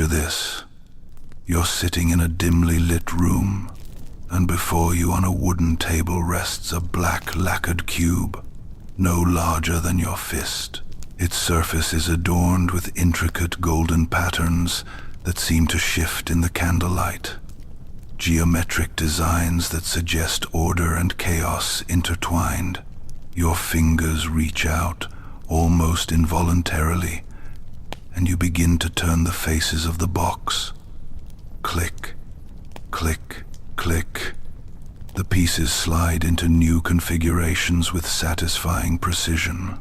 Picture this. You're sitting in a dimly lit room, and before you on a wooden table rests a black lacquered cube, no larger than your fist. Its surface is adorned with intricate golden patterns that seem to shift in the candlelight. Geometric designs that suggest order and chaos intertwined. Your fingers reach out, almost involuntarily, and you begin to turn the faces of the box. Click, click, click. The pieces slide into new configurations with satisfying precision.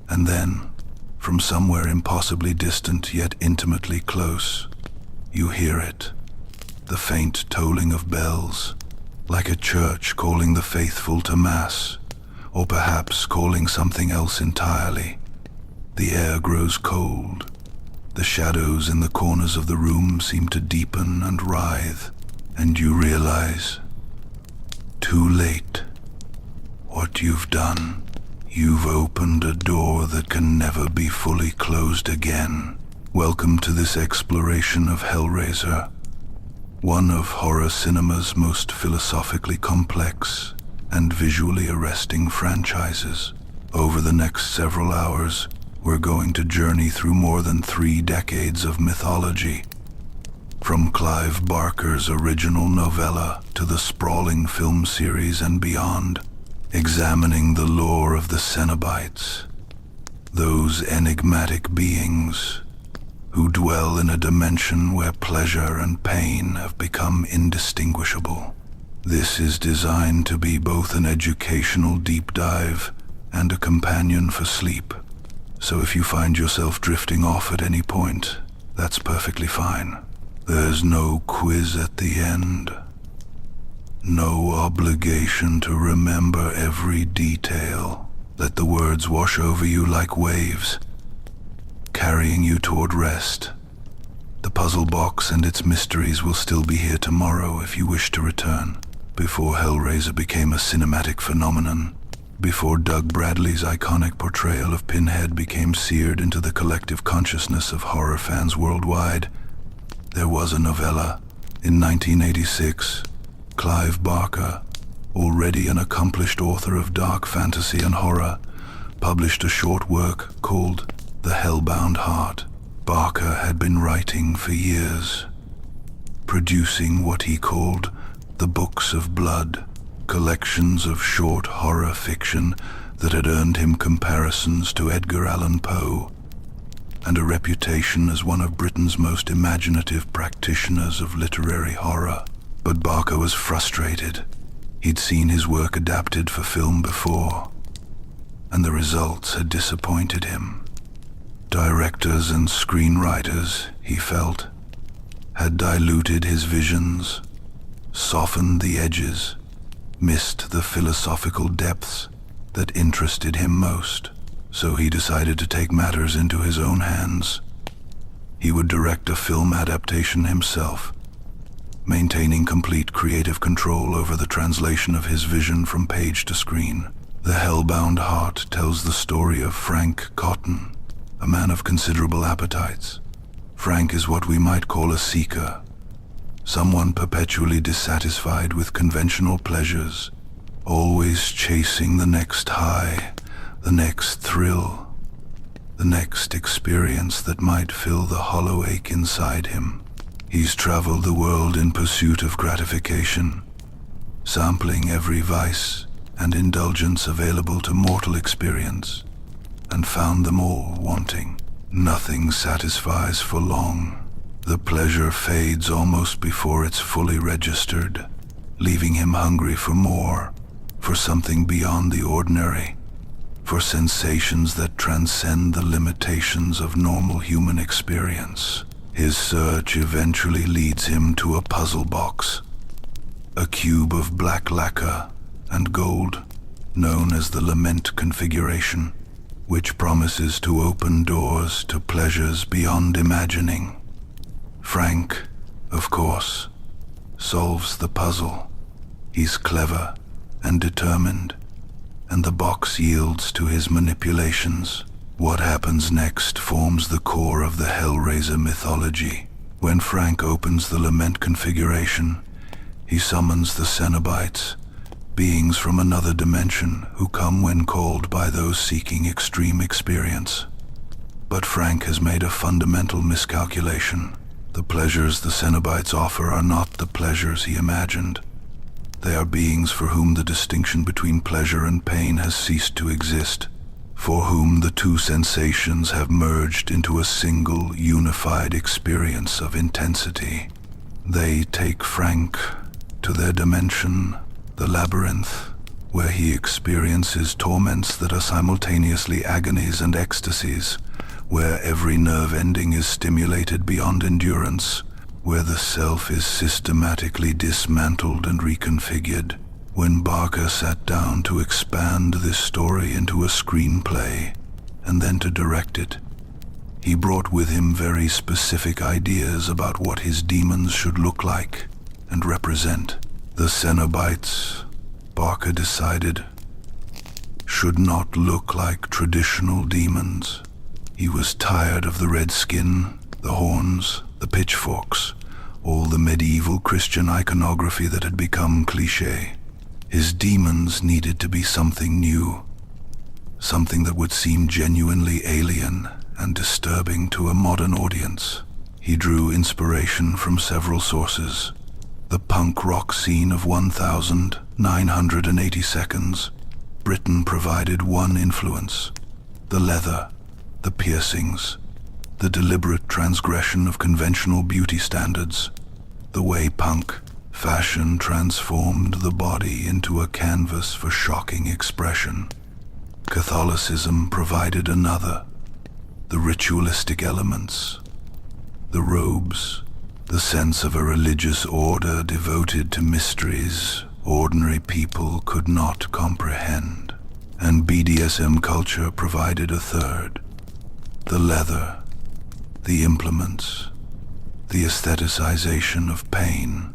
And then, from somewhere impossibly distant yet intimately close, you hear it. The faint tolling of bells, like a church calling the faithful to Mass, or perhaps calling something else entirely. The air grows cold. The shadows in the corners of the room seem to deepen and writhe, and you realize, too late, what you've done. You've opened a door that can never be fully closed again. Welcome to this exploration of Hellraiser, one of horror cinema's most philosophically complex and visually arresting franchises. Over the next several hours, we're going to journey through more than 3 decades of mythology, from Clive Barker's original novella to the sprawling film series and beyond, examining the lore of the Cenobites, those enigmatic beings who dwell in a dimension where pleasure and pain have become indistinguishable. This is designed to be both an educational deep dive and a companion for sleep. So if you find yourself drifting off at any point, that's perfectly fine. There's no quiz at the end. No obligation to remember every detail. Let the words wash over you like waves, carrying you toward rest. The puzzle box and its mysteries will still be here tomorrow if you wish to return. Before Hellraiser became a cinematic phenomenon, before Doug Bradley's iconic portrayal of Pinhead became seared into the collective consciousness of horror fans worldwide, there was a novella. In 1986, Clive Barker, already an accomplished author of dark fantasy and horror, published a short work called The Hellbound Heart. Barker had been writing for years, producing what he called the Books of Blood, collections of short horror fiction that had earned him comparisons to Edgar Allan Poe, and a reputation as one of Britain's most imaginative practitioners of literary horror. But Barker was frustrated. He'd seen his work adapted for film before, and the results had disappointed him. Directors and screenwriters, he felt, had diluted his visions, softened the edges, missed the philosophical depths that interested him most. So he decided to take matters into his own hands. He would direct a film adaptation himself, maintaining complete creative control over the translation of his vision from page to screen. The Hellbound Heart tells the story of Frank Cotton, a man of considerable appetites. Frank is what we might call a seeker, someone perpetually dissatisfied with conventional pleasures, always chasing the next high, the next thrill, the next experience that might fill the hollow ache inside him. He's traveled the world in pursuit of gratification, sampling every vice and indulgence available to mortal experience, and found them all wanting. Nothing satisfies for long. The pleasure fades almost before it's fully registered, leaving him hungry for more, for something beyond the ordinary, for sensations that transcend the limitations of normal human experience. His search eventually leads him to a puzzle box, a cube of black lacquer and gold, known as the Lament Configuration, which promises to open doors to pleasures beyond imagining. Frank, of course, solves the puzzle. He's clever and determined, and the box yields to his manipulations. What happens next forms the core of the Hellraiser mythology, When Frank opens the Lament Configuration, he summons the Cenobites, beings from another dimension who come when called by those seeking extreme experience. But Frank has made a fundamental miscalculation. The pleasures the Cenobites offer are not the pleasures he imagined. They are beings for whom the distinction between pleasure and pain has ceased to exist, for whom the two sensations have merged into a single, unified experience of intensity. They take Frank to their dimension, the Labyrinth, where he experiences torments that are simultaneously agonies and ecstasies, where every nerve ending is stimulated beyond endurance, where the self is systematically dismantled and reconfigured. When Barker sat down to expand this story into a screenplay and then to direct it, he brought with him very specific ideas about what his demons should look like and represent. The Cenobites, Barker decided, should not look like traditional demons. He was tired of the red skin, the horns, the pitchforks, all the medieval Christian iconography that had become cliché. His demons needed to be something new, something that would seem genuinely alien and disturbing to a modern audience. He drew inspiration from several sources. The punk rock scene of 1980 seconds. Britain provided one influence: the leather, the piercings, the deliberate transgression of conventional beauty standards, the way punk fashion transformed the body into a canvas for shocking expression. Catholicism provided another: the ritualistic elements, the robes, the sense of a religious order devoted to mysteries ordinary people could not comprehend. And BDSM culture provided a third: the leather, the implements, the aestheticization of pain,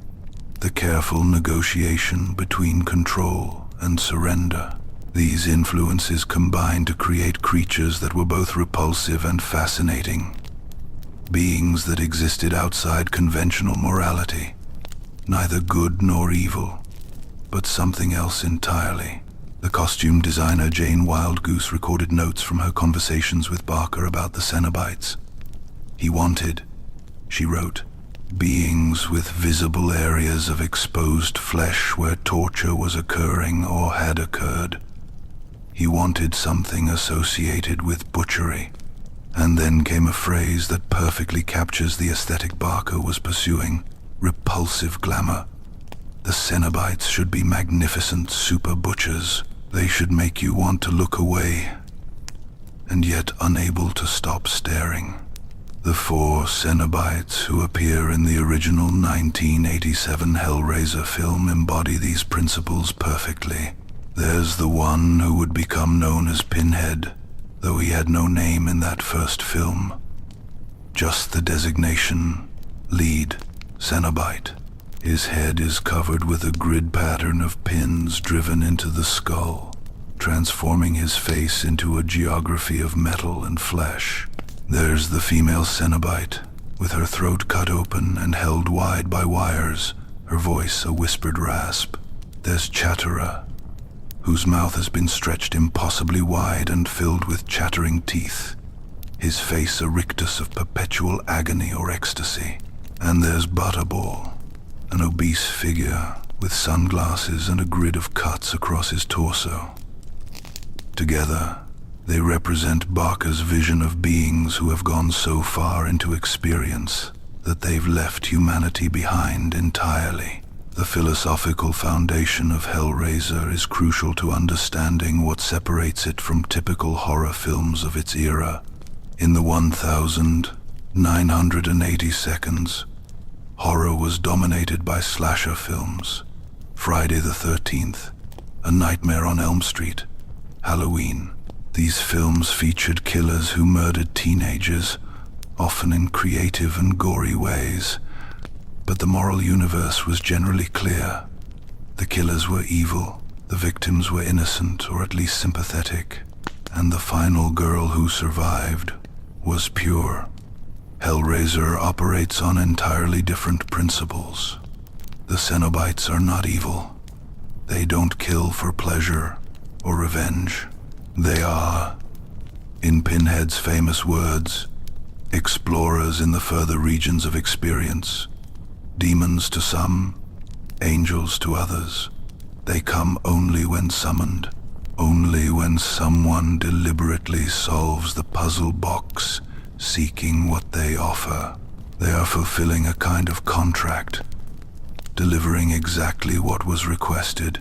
the careful negotiation between control and surrender. These influences combined to create creatures that were both repulsive and fascinating, beings that existed outside conventional morality, neither good nor evil, but something else entirely. The costume designer Jane Wildgoose recorded notes from her conversations with Barker about the Cenobites. He wanted, she wrote, beings with visible areas of exposed flesh where torture was occurring or had occurred. He wanted something associated with butchery. And then came a phrase that perfectly captures the aesthetic Barker was pursuing: repulsive glamour. The Cenobites should be magnificent super butchers. They should make you want to look away, and yet unable to stop staring. The four Cenobites who appear in the original 1987 Hellraiser film embody these principles perfectly. There's the one who would become known as Pinhead, though he had no name in that first film. Just the designation, lead, Cenobite. His head is covered with a grid pattern of pins driven into the skull, transforming his face into a geography of metal and flesh. There's the female Cenobite, with her throat cut open and held wide by wires, her voice a whispered rasp. There's Chatterer, whose mouth has been stretched impossibly wide and filled with chattering teeth, his face a rictus of perpetual agony or ecstasy. And there's Butterball, an obese figure with sunglasses and a grid of cuts across his torso. Together, they represent Barker's vision of beings who have gone so far into experience that they've left humanity behind entirely. The philosophical foundation of Hellraiser is crucial to understanding what separates it from typical horror films of its era. In the 1980 seconds, horror was dominated by slasher films: Friday the 13th, A Nightmare on Elm Street, Halloween. These films featured killers who murdered teenagers, often in creative and gory ways. But the moral universe was generally clear. The killers were evil, the victims were innocent or at least sympathetic, and the final girl who survived was pure. Hellraiser operates on entirely different principles. The Cenobites are not evil. They don't kill for pleasure or revenge. They are, in Pinhead's famous words, explorers in the further regions of experience. Demons to some, angels to others. They come only when summoned, only when someone deliberately solves the puzzle box, seeking what they offer. They are fulfilling a kind of contract, delivering exactly what was requested,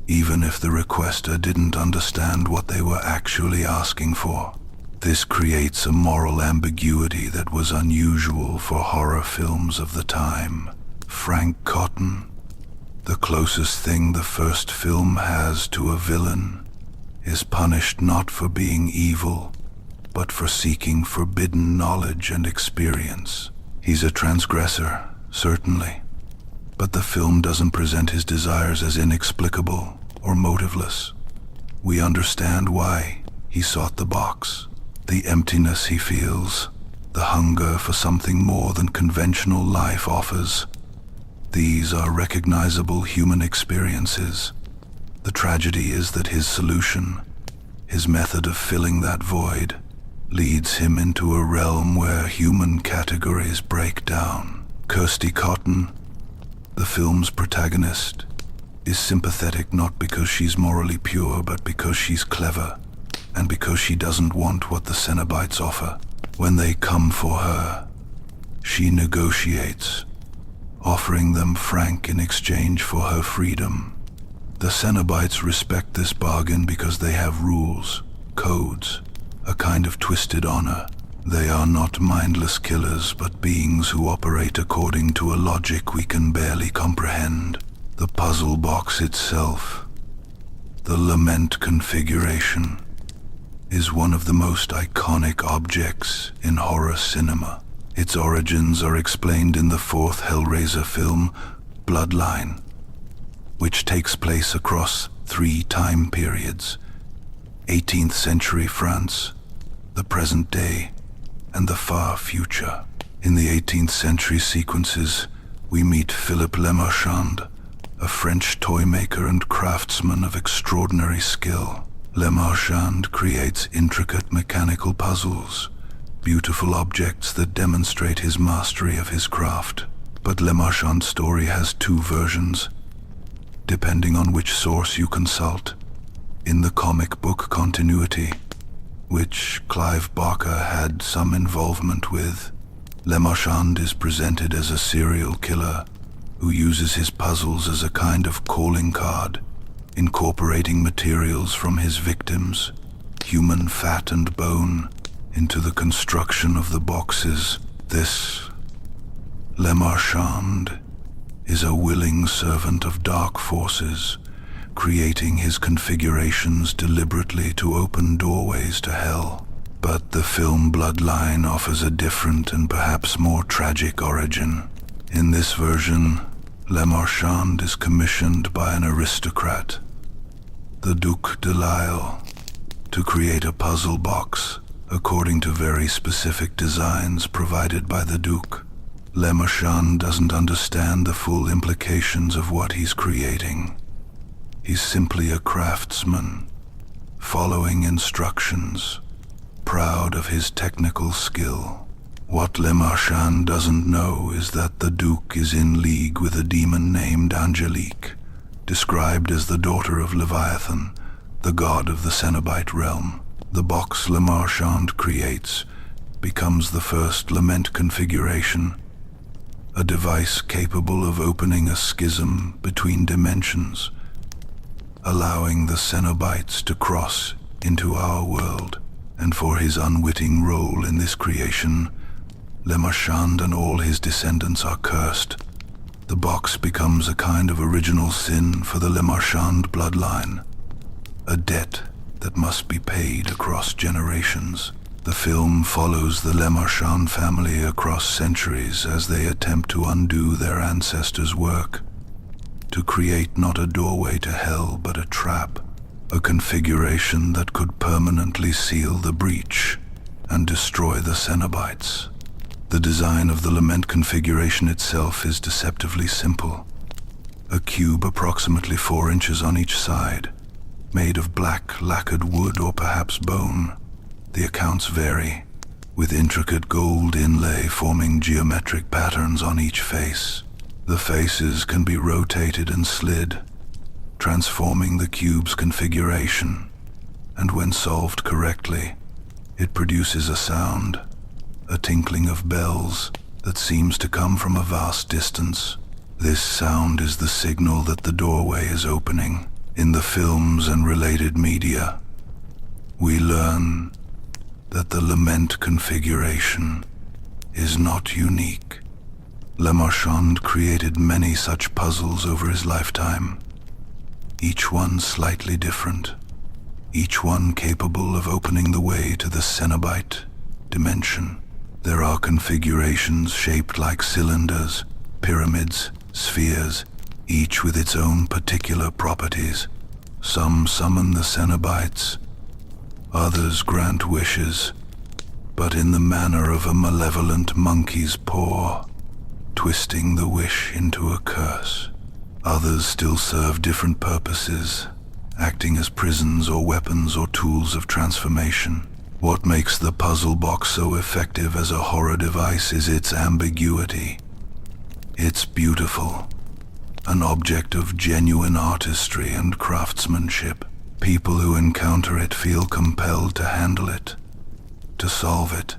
even if the requester didn't understand what they were actually asking for. This creates a moral ambiguity that was unusual for horror films of the time. Frank Cotton, the closest thing the first film has to a villain, is punished not for being evil, but for seeking forbidden knowledge and experience. He's a transgressor, certainly, but the film doesn't present his desires as inexplicable or motiveless. We understand why he sought the box, the emptiness he feels, the hunger for something more than conventional life offers. These are recognizable human experiences. The tragedy is that his solution, his method of filling that void, leads him into a realm where human categories break down. Kirsty Cotton, the film's protagonist, is sympathetic not because she's morally pure, but because she's clever, and because she doesn't want what the Cenobites offer. When they come for her, she negotiates, offering them Frank in exchange for her freedom. The Cenobites respect this bargain because they have rules, codes, a kind of twisted honor. They are not mindless killers, but beings who operate according to a logic we can barely comprehend. The puzzle box itself, the Lament Configuration, is one of the most iconic objects in horror cinema. Its origins are explained in the fourth Hellraiser film, Bloodline, which takes place across 3 time periods: 18th century France, the present day, and the far future. In the 18th century sequences, we meet Philip Lemarchand, a French toy maker and craftsman of extraordinary skill. Lemarchand creates intricate mechanical puzzles, beautiful objects that demonstrate his mastery of his craft. But Lemarchand's story has 2 versions, depending on which source you consult. In the comic book continuity, which Clive Barker had some involvement with, Lemarchand is presented as a serial killer who uses his puzzles as a kind of calling card, incorporating materials from his victims, human fat and bone, into the construction of the boxes. This Lemarchand is a willing servant of dark forces, creating his configurations deliberately to open doorways to hell. But the film Bloodline offers a different and perhaps more tragic origin. In this version, Lemarchand is commissioned by an aristocrat, the Duc de Lisle, to create a puzzle box according to very specific designs provided by the Duke. Lemarchand doesn't understand the full implications of what he's creating. He's simply a craftsman, following instructions, proud of his technical skill. What Lemarchand doesn't know is that the Duke is in league with a demon named Angelique, described as the daughter of Leviathan, the god of the Cenobite realm. The box Lemarchand creates becomes the first Lament Configuration, a device capable of opening a schism between dimensions, allowing the Cenobites to cross into our world. And for his unwitting role in this creation, Lemarchand and all his descendants are cursed. The box becomes a kind of original sin for the Lemarchand bloodline, a debt that must be paid across generations. The film follows the Lemarchand family across centuries as they attempt to undo their ancestors' work, to create not a doorway to hell but a trap, a configuration that could permanently seal the breach and destroy the Cenobites. The design of the Lament Configuration itself is deceptively simple. A cube approximately 4 inches on each side, made of black lacquered wood or perhaps bone. The accounts vary, with intricate gold inlay forming geometric patterns on each face. The faces can be rotated and slid, transforming the cube's configuration, and when solved correctly, it produces a sound, a tinkling of bells that seems to come from a vast distance. This sound is the signal that the doorway is opening. In the films and related media, we learn that the Lament Configuration is not unique. Lemarchand created many such puzzles over his lifetime, each one slightly different, each one capable of opening the way to the Cenobite dimension. There are configurations shaped like cylinders, pyramids, spheres, each with its own particular properties. Some summon the Cenobites, others grant wishes, but in the manner of a malevolent monkey's paw, twisting the wish into a curse. Others still serve different purposes, acting as prisons or weapons or tools of transformation. What makes the puzzle box so effective as a horror device is its ambiguity. It's beautiful, an object of genuine artistry and craftsmanship. People who encounter it feel compelled to handle it, to solve it,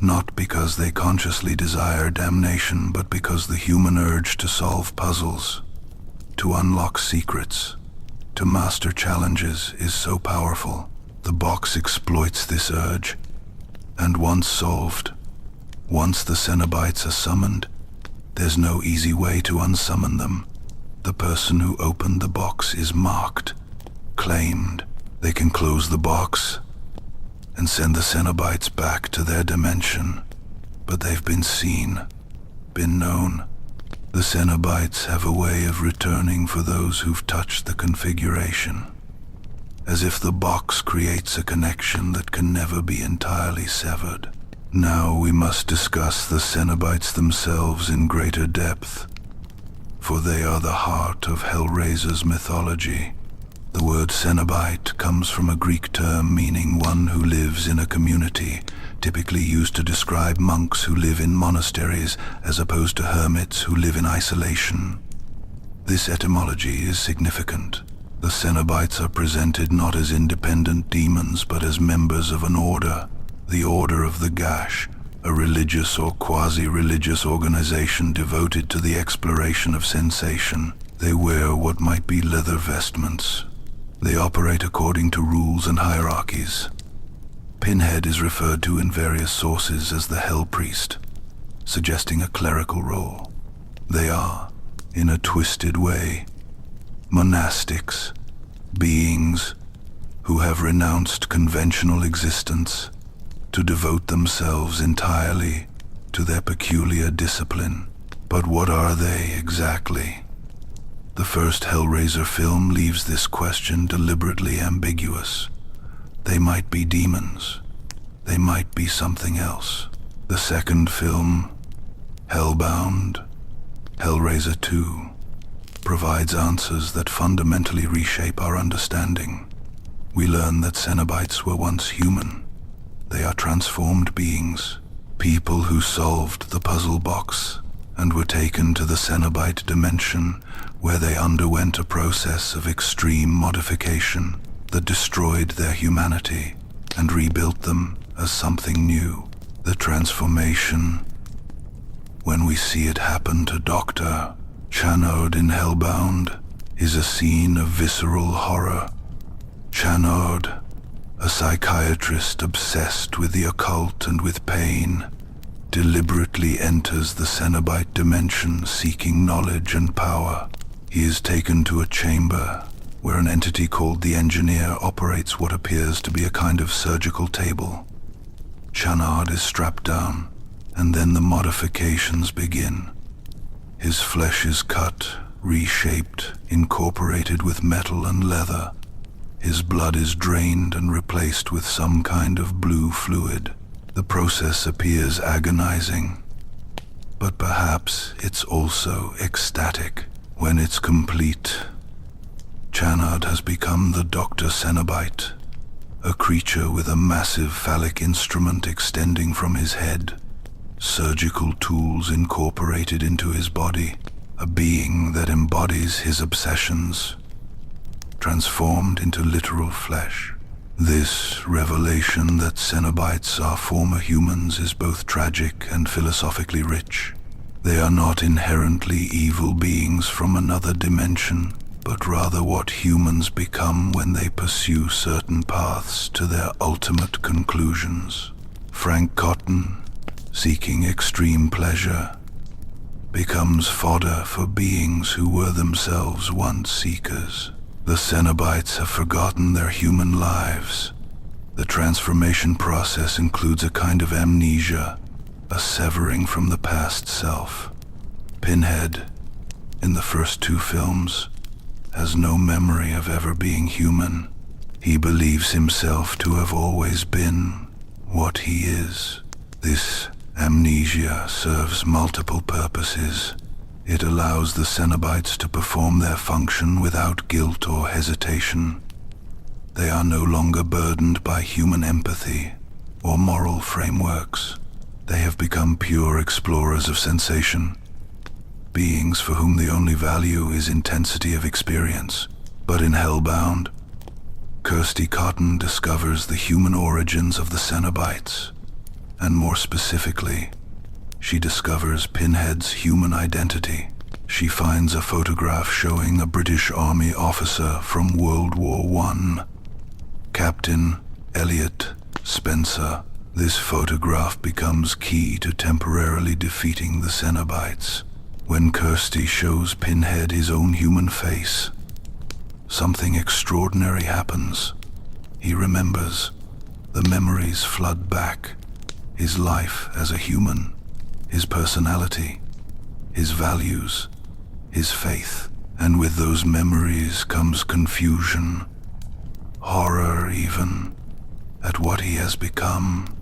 not because they consciously desire damnation, but because the human urge to solve puzzles, to unlock secrets, to master challenges is so powerful. The box exploits this urge, and once solved, once the Cenobites are summoned, there's no easy way to unsummon them. The person who opened the box is marked, claimed. They can close the box and send the Cenobites back to their dimension, but they've been seen, been known. The Cenobites have a way of returning for those who've touched the configuration, as if the box creates a connection that can never be entirely severed. Now we must discuss the Cenobites themselves in greater depth, for they are the heart of Hellraiser's mythology. The word Cenobite comes from a Greek term meaning one who lives in a community, typically used to describe monks who live in monasteries as opposed to hermits who live in isolation. This etymology is significant. The Cenobites are presented not as independent demons but as members of an order, the Order of the Gash, a religious or quasi-religious organization devoted to the exploration of sensation. They wear what might be leather vestments. They operate according to rules and hierarchies. Pinhead is referred to in various sources as the Hell Priest, suggesting a clerical role. They are, in a twisted way, monastics, beings who have renounced conventional existence to devote themselves entirely to their peculiar discipline. But what are they exactly? The first Hellraiser film leaves this question deliberately ambiguous. They might be demons. They might be something else. The second film, Hellbound, Hellraiser 2, provides answers that fundamentally reshape our understanding. We learn that Cenobites were once human. They are transformed beings, people who solved the puzzle box and were taken to the Cenobite dimension, where they underwent a process of extreme modification that destroyed their humanity and rebuilt them as something new. The transformation, when we see it happen to Dr. Chanard in Hellbound, is a scene of visceral horror. Chanard, a psychiatrist obsessed with the occult and with pain, deliberately enters the Cenobite dimension seeking knowledge and power. He is taken to a chamber where an entity called the Engineer operates what appears to be a kind of surgical table. Chanard is strapped down, and then the modifications begin. His flesh is cut, reshaped, incorporated with metal and leather. His blood is drained and replaced with some kind of blue fluid. The process appears agonizing, but perhaps it's also ecstatic. When it's complete, Channard has become the Dr. Cenobite, a creature with a massive phallic instrument extending from his head, surgical tools incorporated into his body, a being that embodies his obsessions, transformed into literal flesh. This revelation that Cenobites are former humans is both tragic and philosophically rich. They are not inherently evil beings from another dimension, but rather what humans become when they pursue certain paths to their ultimate conclusions. Frank Cotton, seeking extreme pleasure, becomes fodder for beings who were themselves once seekers. The Cenobites have forgotten their human lives. The transformation process includes a kind of amnesia, a severing from the past self. Pinhead, in the first two films, has no memory of ever being human. He believes himself to have always been what he is. This amnesia serves multiple purposes. It allows the Cenobites to perform their function without guilt or hesitation. They are no longer burdened by human empathy or moral frameworks. They have become pure explorers of sensation, beings for whom the only value is intensity of experience. But in Hellbound, Kirsty Cotton discovers the human origins of the Cenobites, and more specifically, she discovers Pinhead's human identity. She finds a photograph showing a British Army officer from World War I, Captain Elliot Spencer. This photograph becomes key to temporarily defeating the Cenobites. When Kirsty shows Pinhead his own human face, something extraordinary happens. He remembers. The memories flood back. His life as a human, his personality, his values, his faith. And with those memories comes confusion, horror even, at what he has become.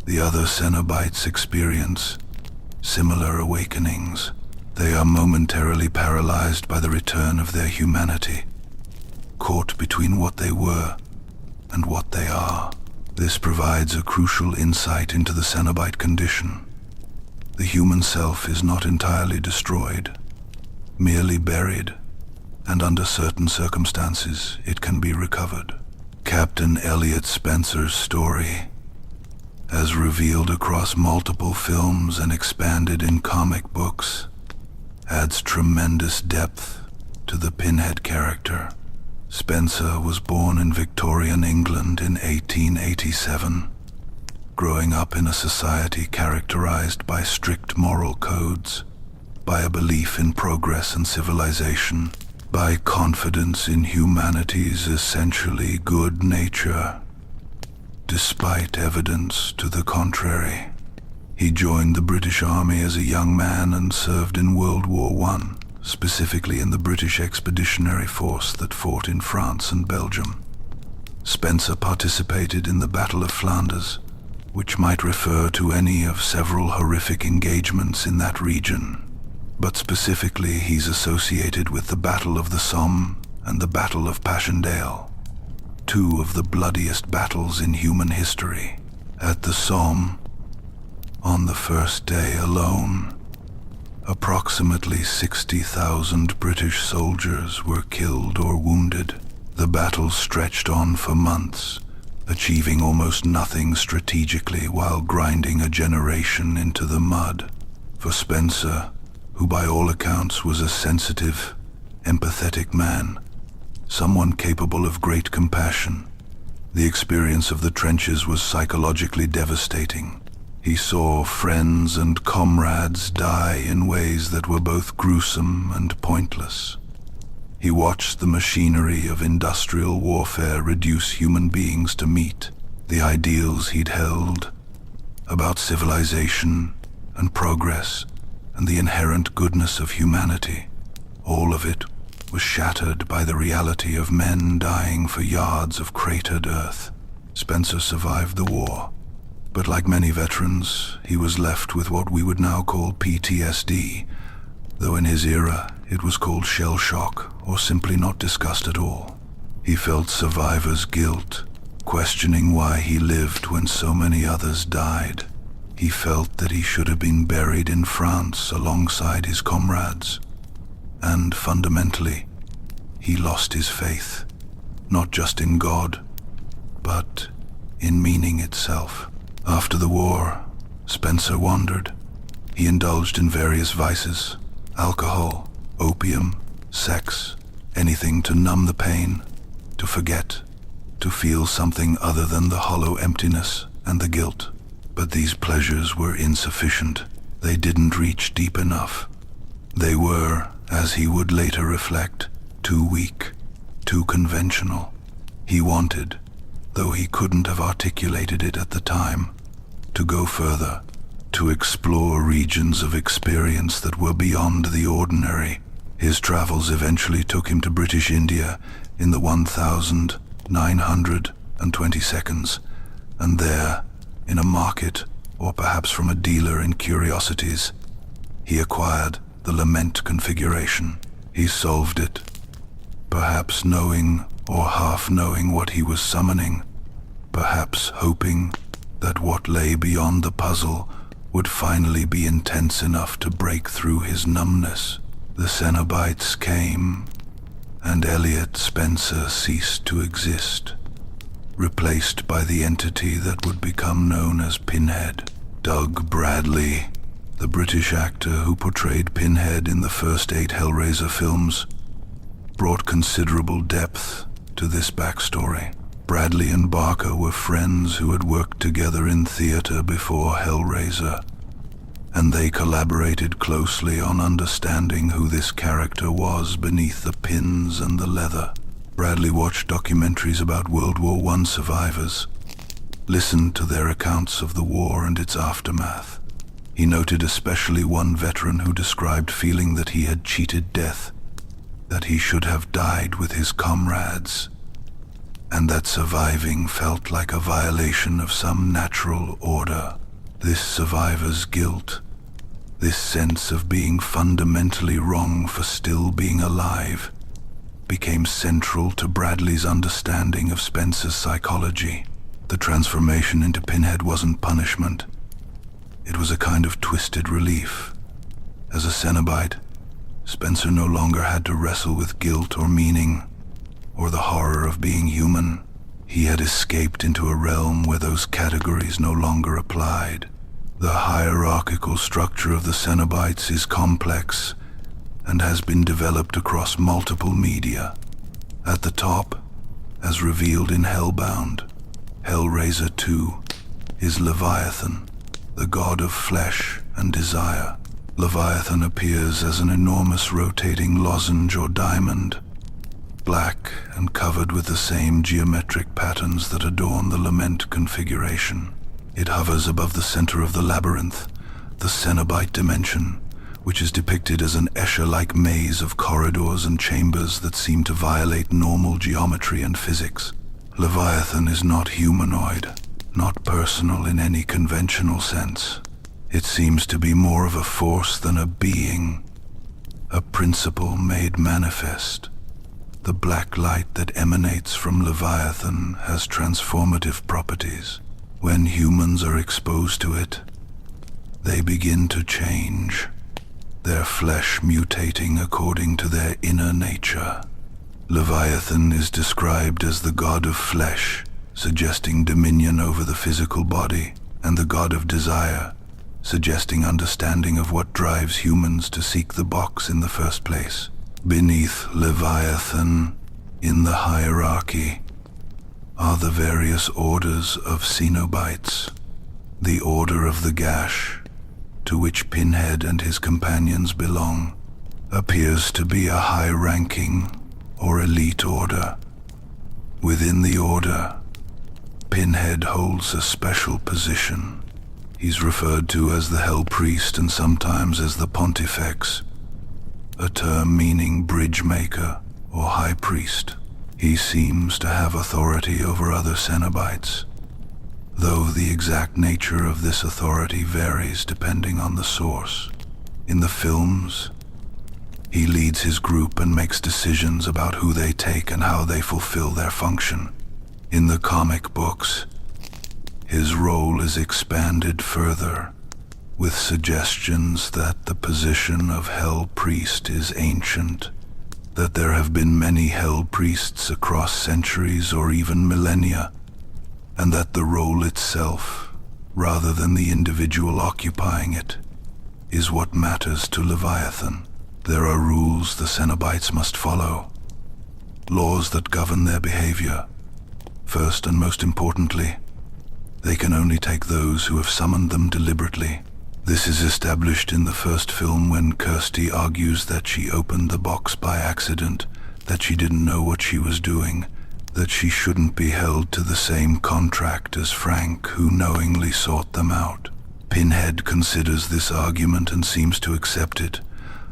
The other Cenobites experience similar awakenings. They are momentarily paralyzed by the return of their humanity, caught between what they were and what they are. This provides a crucial insight into the Cenobite condition. The human self is not entirely destroyed, merely buried, and under certain circumstances it can be recovered. Captain Elliot Spencer's story, as revealed across multiple films and expanded in comic books, adds tremendous depth to the Pinhead character. Spencer was born in Victorian England in 1887, growing up in a society characterized by strict moral codes, by a belief in progress and civilization, by confidence in humanity's essentially good nature, despite evidence to the contrary. He joined the British Army as a young man and served in World War I, specifically in the British Expeditionary Force that fought in France and Belgium. Spencer participated in the Battle of Flanders, which might refer to any of several horrific engagements in that region. But specifically, he's associated with the Battle of the Somme and the Battle of Passchendaele, two of the bloodiest battles in human history. At the Somme, on the first day alone, approximately 60,000 British soldiers were killed or wounded. The battle stretched on for months, achieving almost nothing strategically while grinding a generation into the mud. For Spencer, who by all accounts was a sensitive, empathetic man, someone capable of great compassion, the experience of the trenches was psychologically devastating. He saw friends and comrades die in ways that were both gruesome and pointless. He watched the machinery of industrial warfare reduce human beings to meat. The ideals he'd held about civilization and progress and the inherent goodness of humanity, all of it was shattered by the reality of men dying for yards of cratered earth. Spencer survived the war, But like many veterans, he was left with what we would now call PTSD, though in his era it was called shell shock or simply not discussed at all. He felt survivor's guilt, questioning why he lived when so many others died. He felt that he should have been buried in France alongside his comrades. And fundamentally, he lost his faith, not just in God, but in meaning itself. After the war, Spencer wandered. He indulged in various vices: alcohol, opium, sex, anything to numb the pain, to forget, to feel something other than the hollow emptiness and the guilt. But these pleasures were insufficient. They didn't reach deep enough. They were, as he would later reflect, too weak, too conventional. He wanted, though he couldn't have articulated it at the time, to go further, to explore regions of experience that were beyond the ordinary. His travels eventually took him to British India in the 1920 seconds, and there, in a market, or perhaps from a dealer in curiosities, he acquired the Lament Configuration. He solved it, perhaps knowing or half knowing what he was summoning, perhaps hoping that what lay beyond the puzzle would finally be intense enough to break through his numbness. The Cenobites came, and Elliot Spencer ceased to exist, replaced by the entity that would become known as Pinhead. Doug Bradley, the British actor who portrayed Pinhead in the first 8 Hellraiser films, brought considerable depth to this backstory. Bradley and Barker were friends who had worked together in theater before Hellraiser, and they collaborated closely on understanding who this character was beneath the pins and the leather. Bradley watched documentaries about World War I survivors, listened to their accounts of the war and its aftermath. He noted especially one veteran who described feeling that he had cheated death, that he should have died with his comrades, and that surviving felt like a violation of some natural order. This survivor's guilt, this sense of being fundamentally wrong for still being alive, became central to Bradley's understanding of Spencer's psychology. The transformation into Pinhead wasn't punishment. It was a kind of twisted relief. As a Cenobite, Spencer no longer had to wrestle with guilt or meaning, or the horror of being human. He had escaped into a realm where those categories no longer applied. The hierarchical structure of the Cenobites is complex and has been developed across multiple media. At the top, as revealed in Hellbound, Hellraiser 2, is Leviathan, the god of flesh and desire. Leviathan appears as an enormous rotating lozenge or diamond, black and covered with the same geometric patterns that adorn the Lament Configuration. It hovers above the center of the Labyrinth, the Cenobite dimension, which is depicted as an Escher-like maze of corridors and chambers that seem to violate normal geometry and physics. Leviathan is not humanoid, not personal in any conventional sense. It seems to be more of a force than a being, a principle made manifest. The black light that emanates from Leviathan has transformative properties. When humans are exposed to it, they begin to change, their flesh mutating according to their inner nature. Leviathan is described as the god of flesh, suggesting dominion over the physical body, and the god of desire, suggesting understanding of what drives humans to seek the box in the first place. Beneath Leviathan, in the hierarchy, are the various orders of Cenobites. The Order of the Gash, to which Pinhead and his companions belong, appears to be a high-ranking or elite order. Within the order, Pinhead holds a special position. He's referred to as the Hell Priest and sometimes as the Pontifex, a term meaning bridge maker or high priest. He seems to have authority over other Cenobites, though the exact nature of this authority varies depending on the source. In the films, he leads his group and makes decisions about who they take and how they fulfill their function. In the comic books, his role is expanded further, with suggestions that the position of Hell Priest is ancient, that there have been many Hell Priests across centuries or even millennia, and that the role itself, rather than the individual occupying it, is what matters to Leviathan. There are rules the Cenobites must follow, laws that govern their behavior. First and most importantly, they can only take those who have summoned them deliberately. This is established in the first film when Kirsty argues that she opened the box by accident, that she didn't know what she was doing, that she shouldn't be held to the same contract as Frank, who knowingly sought them out. Pinhead considers this argument and seems to accept it,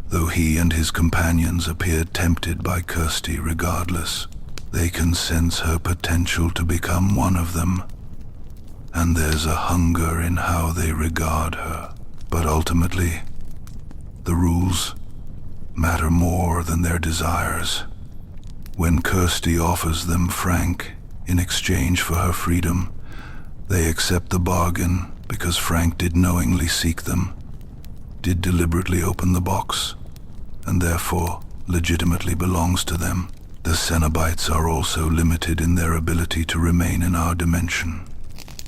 though he and his companions appear tempted by Kirsty regardless. They can sense her potential to become one of them, and there's a hunger in how they regard her. But ultimately, the rules matter more than their desires. When Kirsty offers them Frank in exchange for her freedom, they accept the bargain because Frank did knowingly seek them, did deliberately open the box, and therefore legitimately belongs to them. The Cenobites are also limited in their ability to remain in our dimension.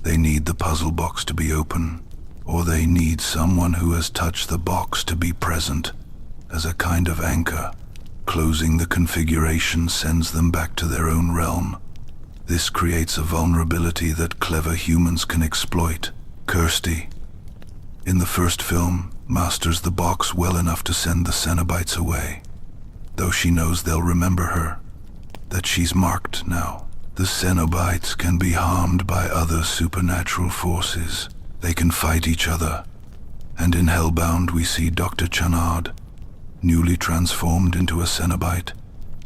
They need the puzzle box to be open, or they need someone who has touched the box to be present as a kind of anchor. Closing the configuration sends them back to their own realm. This creates a vulnerability that clever humans can exploit. Kirsty, in the first film, masters the box well enough to send the Cenobites away, though she knows they'll remember her, that she's marked now. The Cenobites can be harmed by other supernatural forces. They can fight each other, and in Hellbound we see Dr. Channard, newly transformed into a Cenobite,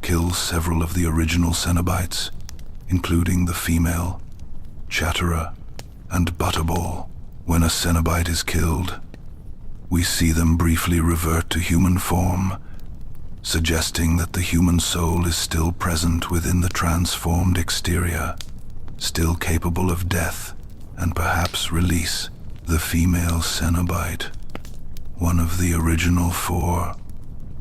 kills several of the original Cenobites, including the female, Chatterer, and Butterball. When a Cenobite is killed, we see them briefly revert to human form, suggesting that the human soul is still present within the transformed exterior, still capable of death and perhaps release. The female Cenobite, one of the original four,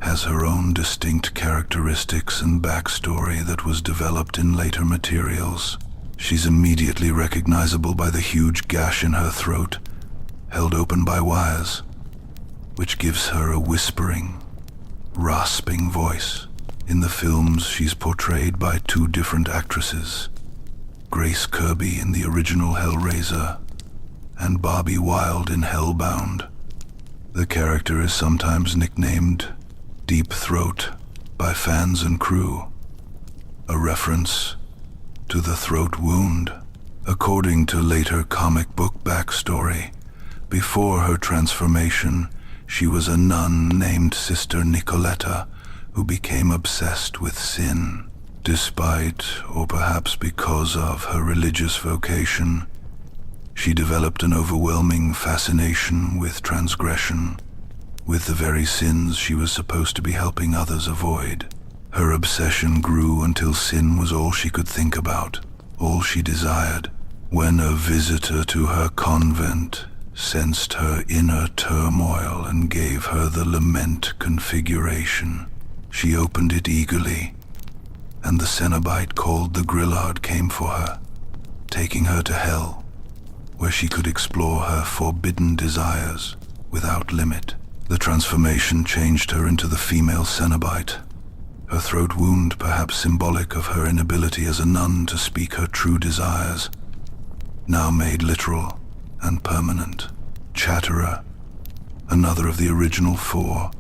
has her own distinct characteristics and backstory that was developed in later materials. She's immediately recognizable by the huge gash in her throat, held open by wires, which gives her a whispering, rasping voice. In the films, she's portrayed by two different actresses, Grace Kirby in the original Hellraiser and Bobby Wilde in Hellbound. The character is sometimes nicknamed Deep Throat by fans and crew, a reference to the throat wound. According to later comic book backstory, before her transformation, she was a nun named Sister Nicoletta who became obsessed with sin. Despite, or perhaps because of, her religious vocation, she developed an overwhelming fascination with transgression, with the very sins she was supposed to be helping others avoid. Her obsession grew until sin was all she could think about, all she desired. When a visitor to her convent sensed her inner turmoil and gave her the Lament Configuration, she opened it eagerly, and the Cenobite called the Grillard came for her, taking her to hell, where she could explore her forbidden desires without limit. The transformation changed her into the female Cenobite, her throat wound perhaps symbolic of her inability as a nun to speak her true desires, now made literal and permanent. Chatterer, another of the original four,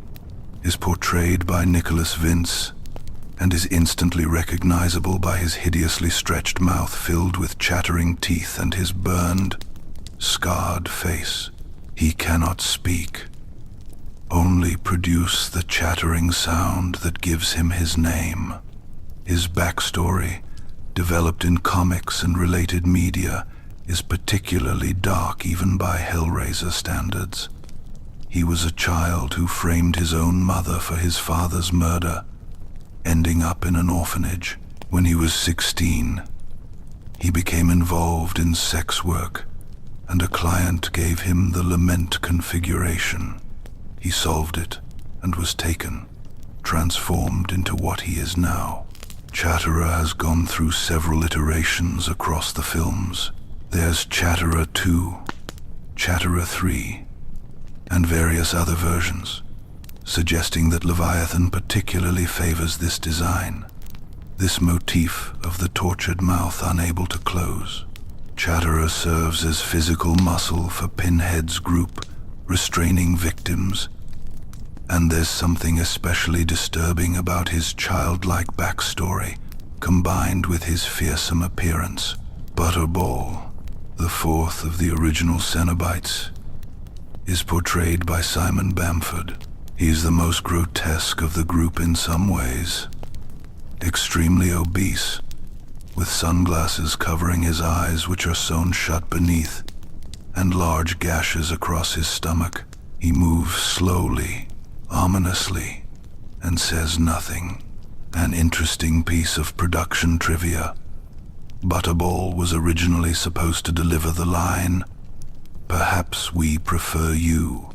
is portrayed by Nicholas Vince and is instantly recognizable by his hideously stretched mouth filled with chattering teeth and his burned, scarred face. He cannot speak, only produce the chattering sound that gives him his name. His backstory, developed in comics and related media, is particularly dark even by Hellraiser standards. He was a child who framed his own mother for his father's murder, ending up in an orphanage. When he was 16, he became involved in sex work, and a client gave him the Lament Configuration. He solved it and was taken, transformed into what he is now. Chatterer has gone through several iterations across the films. There's Chatterer 2, Chatterer 3, and various other versions, suggesting that Leviathan particularly favors this design. This motif of the tortured mouth unable to close. Chatterer serves as physical muscle for Pinhead's group, restraining victims. And there's something especially disturbing about his childlike backstory, combined with his fearsome appearance. Butterball, the fourth of the original Cenobites, is portrayed by Simon Bamford. He's the most grotesque of the group in some ways. Extremely obese, with sunglasses covering his eyes which are sewn shut beneath, and large gashes across his stomach. He moves slowly, ominously, and says nothing. An interesting piece of production trivia. Butterball was originally supposed to deliver the line, "Perhaps we prefer you,"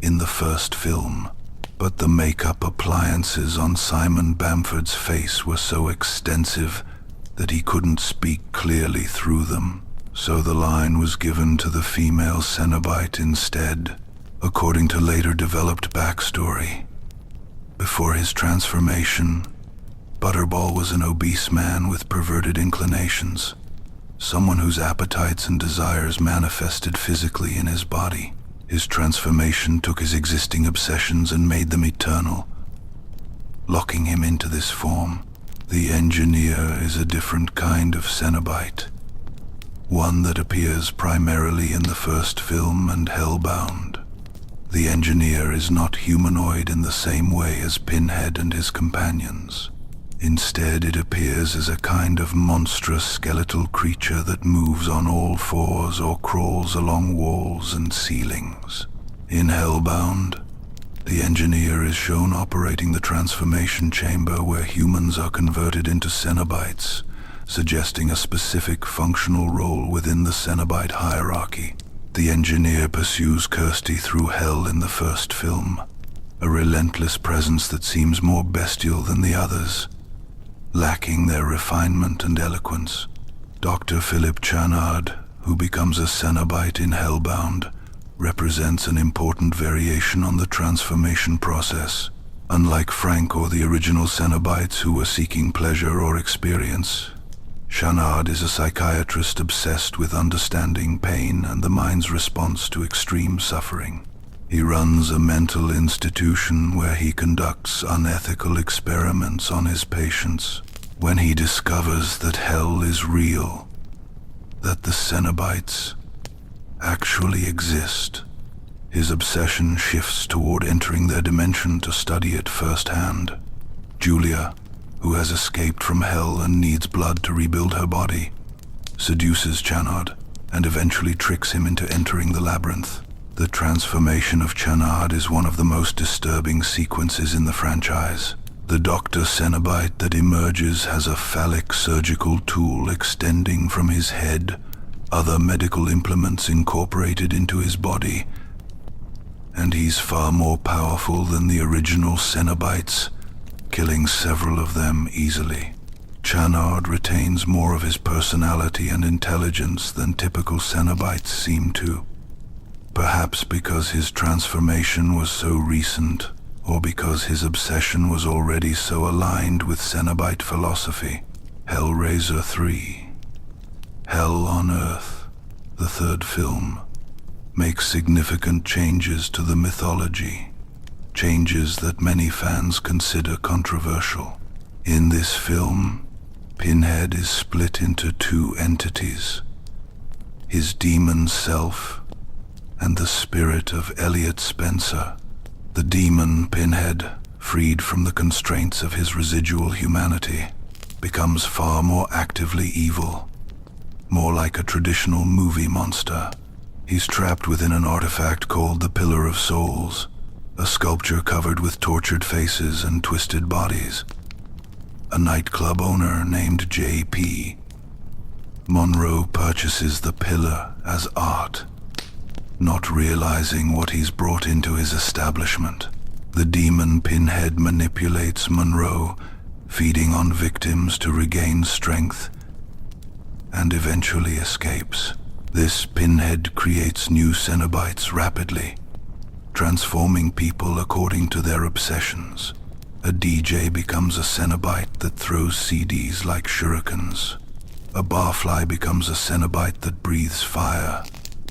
in the first film, but the makeup appliances on Simon Bamford's face were so extensive that he couldn't speak clearly through them, so the line was given to the female Cenobite instead, according to later developed backstory. Before his transformation, Butterball was an obese man with perverted inclinations, someone whose appetites and desires manifested physically in his body. His transformation took his existing obsessions and made them eternal, locking him into this form. The Engineer is a different kind of Cenobite, one that appears primarily in the first film and Hellbound. The Engineer is not humanoid in the same way as Pinhead and his companions. Instead, it appears as a kind of monstrous skeletal creature that moves on all fours or crawls along walls and ceilings. In Hellbound, the Engineer is shown operating the transformation chamber where humans are converted into Cenobites, suggesting a specific functional role within the Cenobite hierarchy. The Engineer pursues Kirsty through hell in the first film, a relentless presence that seems more bestial than the others, lacking their refinement and eloquence. Dr. Philip Lemarchand, who becomes a Cenobite in Hellbound, represents an important variation on the transformation process. Unlike Frank or the original Cenobites who were seeking pleasure or experience, Lemarchand is a psychiatrist obsessed with understanding pain and the mind's response to extreme suffering. He runs a mental institution where he conducts unethical experiments on his patients. When he discovers that hell is real, that the Cenobites actually exist, his obsession shifts toward entering their dimension to study it firsthand. Julia, who has escaped from hell and needs blood to rebuild her body, seduces Lemarchand and eventually tricks him into entering the Labyrinth. The transformation of Lemarchand is one of the most disturbing sequences in the franchise. The Dr. Cenobite that emerges has a phallic surgical tool extending from his head, other medical implements incorporated into his body, and he's far more powerful than the original Cenobites, killing several of them easily. Lemarchand retains more of his personality and intelligence than typical Cenobites seem to. Perhaps because his transformation was so recent, or because his obsession was already so aligned with Cenobite philosophy. Hellraiser 3, Hell on Earth, the third film, makes significant changes to the mythology, changes that many fans consider controversial. In this film, Pinhead is split into two entities: his demon self and the spirit of Elliot Spencer. The demon Pinhead, freed from the constraints of his residual humanity, becomes far more actively evil, more like a traditional movie monster. He's trapped within an artifact called the Pillar of Souls, a sculpture covered with tortured faces and twisted bodies. A nightclub owner named J.P. Monroe purchases the pillar as art, not realizing what he's brought into his establishment. The demon Pinhead manipulates Monroe, feeding on victims to regain strength, and eventually escapes. This Pinhead creates new Cenobites rapidly, transforming people according to their obsessions. A DJ becomes a Cenobite that throws CDs like shurikens. A barfly becomes a Cenobite that breathes fire.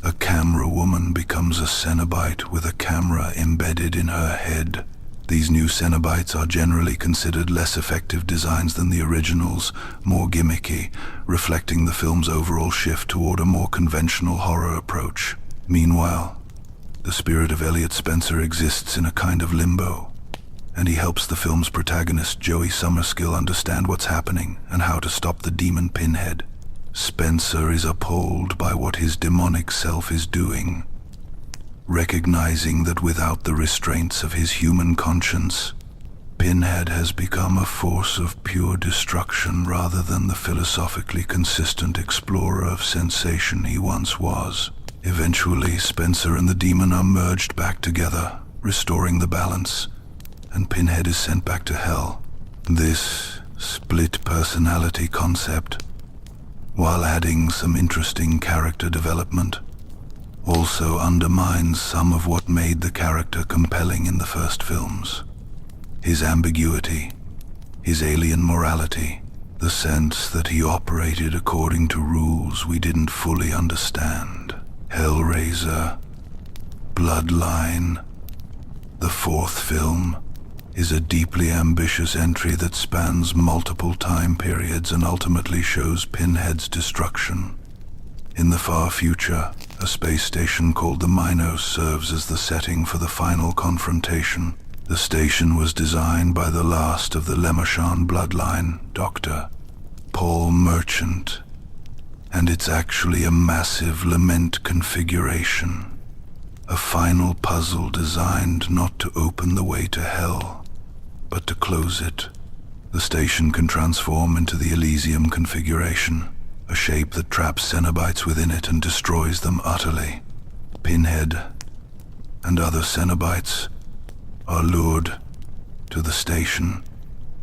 A camera woman becomes a Cenobite with a camera embedded in her head. These new Cenobites are generally considered less effective designs than the originals, more gimmicky, reflecting the film's overall shift toward a more conventional horror approach. Meanwhile, the spirit of Elliot Spencer exists in a kind of limbo, and he helps the film's protagonist Joey Summerskill understand what's happening and how to stop the demon Pinhead. Spencer is appalled by what his demonic self is doing, recognizing that without the restraints of his human conscience, Pinhead has become a force of pure destruction rather than the philosophically consistent explorer of sensation he once was. Eventually, Spencer and the demon are merged back together, restoring the balance, and Pinhead is sent back to hell. This split personality concept, while adding some interesting character development, also undermines some of what made the character compelling in the first films. His ambiguity, his alien morality, the sense that he operated according to rules we didn't fully understand. Hellraiser, Bloodline, the fourth film, is a deeply ambitious entry that spans multiple time periods and ultimately shows Pinhead's destruction. In the far future, a space station called the Minos serves as the setting for the final confrontation. The station was designed by the last of the Lemarchand bloodline, Dr. Paul Merchant, and it's actually a massive lament configuration, a final puzzle designed not to open the way to hell, but to close it. The station can transform into the Elysium configuration, a shape that traps Cenobites within it and destroys them utterly. Pinhead and other Cenobites are lured to the station,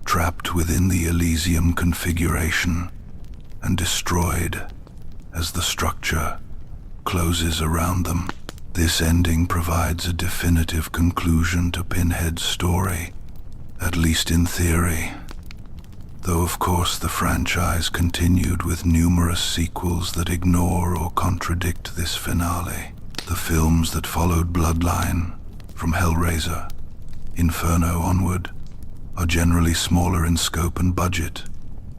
trapped within the Elysium configuration, and destroyed as the structure closes around them. This ending provides a definitive conclusion to Pinhead's story, at least in theory, though of course the franchise continued with numerous sequels that ignore or contradict this finale. The films that followed Bloodline, from Hellraiser, Inferno onward, are generally smaller in scope and budget,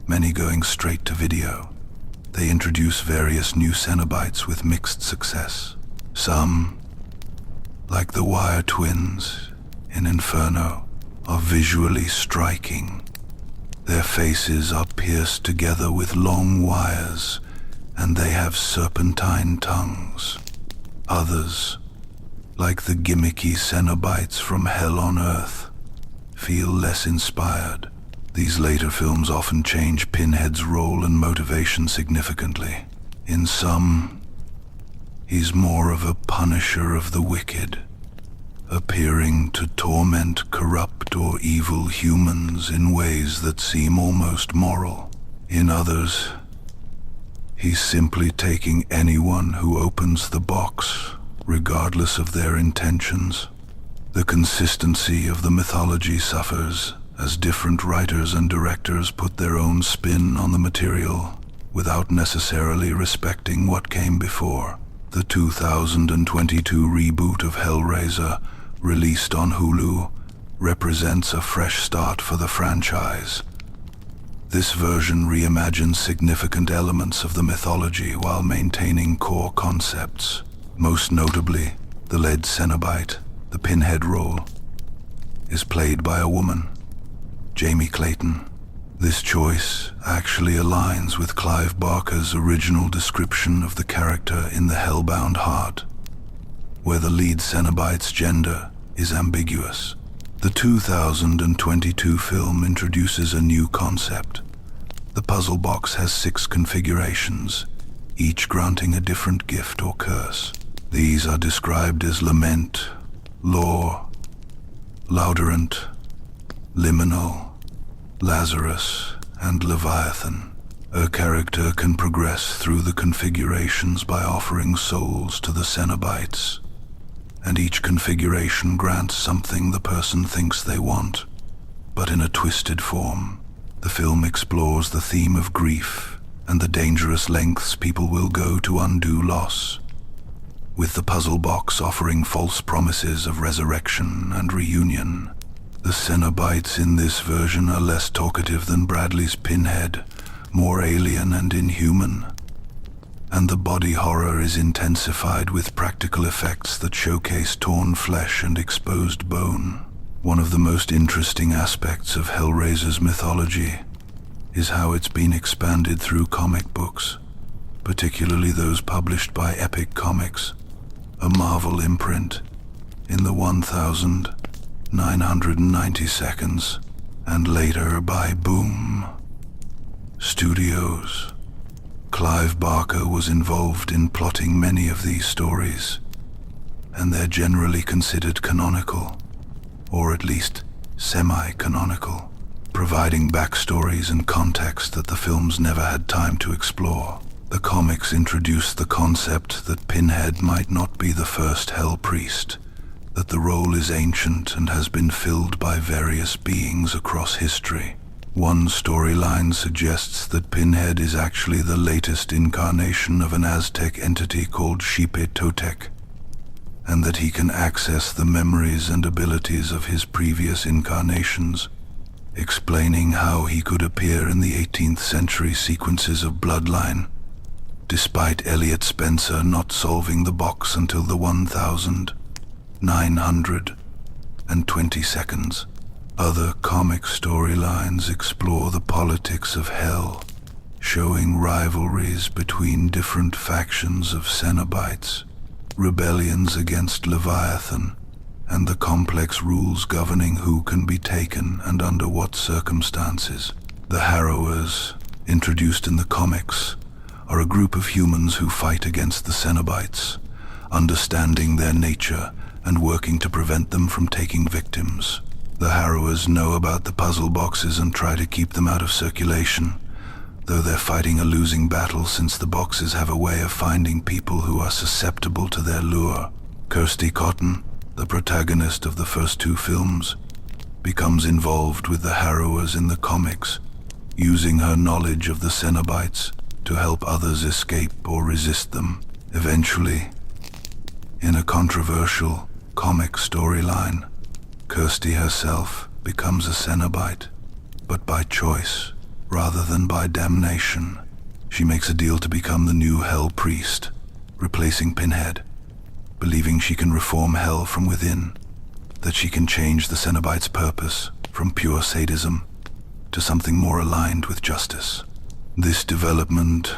many going straight to video. They introduce various new Cenobites with mixed success. Some, like the Wire Twins in Inferno, are visually striking. Their faces are pierced together with long wires, and they have serpentine tongues. Others, like the gimmicky Cenobites from Hell on Earth, feel less inspired. These later films often change Pinhead's role and motivation significantly. In some, he's more of a punisher of the wicked, appearing to torment corrupt or evil humans in ways that seem almost moral. In others, he's simply taking anyone who opens the box, regardless of their intentions. The consistency of the mythology suffers as different writers and directors put their own spin on the material without necessarily respecting what came before. The 2022 reboot of Hellraiser, released on Hulu, represents a fresh start for the franchise. This version reimagines significant elements of the mythology while maintaining core concepts. Most notably, the lead Cenobite, the Pinhead role, is played by a woman, Jamie Clayton. This choice actually aligns with Clive Barker's original description of the character in the Hellbound Heart, where the lead Cenobite's gender is ambiguous. The 2022 film introduces a new concept. The puzzle box has 6 configurations, each granting a different gift or curse. These are described as Lament, Lore, Labyrinth, Liminal, Lazarus, and Leviathan. A character can progress through the configurations by offering souls to the Cenobites, and each configuration grants something the person thinks they want, but in a twisted form. The film explores the theme of grief and the dangerous lengths people will go to undo loss, with the puzzle box offering false promises of resurrection and reunion. The Cenobites in this version are less talkative than Bradley's Pinhead, more alien and inhuman, and the body horror is intensified with practical effects that showcase torn flesh and exposed bone. One of the most interesting aspects of Hellraiser's mythology is how it's been expanded through comic books, particularly those published by Epic Comics, a Marvel imprint, in the 1990 seconds, and later by Boom Studios. Clive Barker was involved in plotting many of these stories, and they're generally considered canonical, or at least semi-canonical, providing backstories and context that the films never had time to explore. The comics introduced the concept that Pinhead might not be the first Hell Priest, that the role is ancient and has been filled by various beings across history. One storyline suggests that Pinhead is actually the latest incarnation of an Aztec entity called Xipe Totec, and that he can access the memories and abilities of his previous incarnations, explaining how he could appear in the 18th century sequences of Bloodline, despite Elliot Spencer not solving the box until the 1920 seconds. Other comic storylines explore the politics of Hell, showing rivalries between different factions of Cenobites, rebellions against Leviathan, and the complex rules governing who can be taken and under what circumstances. The Harrowers, introduced in the comics, are a group of humans who fight against the Cenobites, understanding their nature and working to prevent them from taking victims. The Harrowers know about the puzzle boxes and try to keep them out of circulation, though they're fighting a losing battle since the boxes have a way of finding people who are susceptible to their lure. Kirsty Cotton, the protagonist of the first 2 films, becomes involved with the Harrowers in the comics, using her knowledge of the Cenobites to help others escape or resist them. Eventually, in a controversial comic storyline, Kirsty herself becomes a Cenobite, but by choice rather than by damnation. She makes a deal to become the new Hell Priest, replacing Pinhead, believing she can reform Hell from within, that she can change the Cenobites' purpose from pure sadism to something more aligned with justice. This development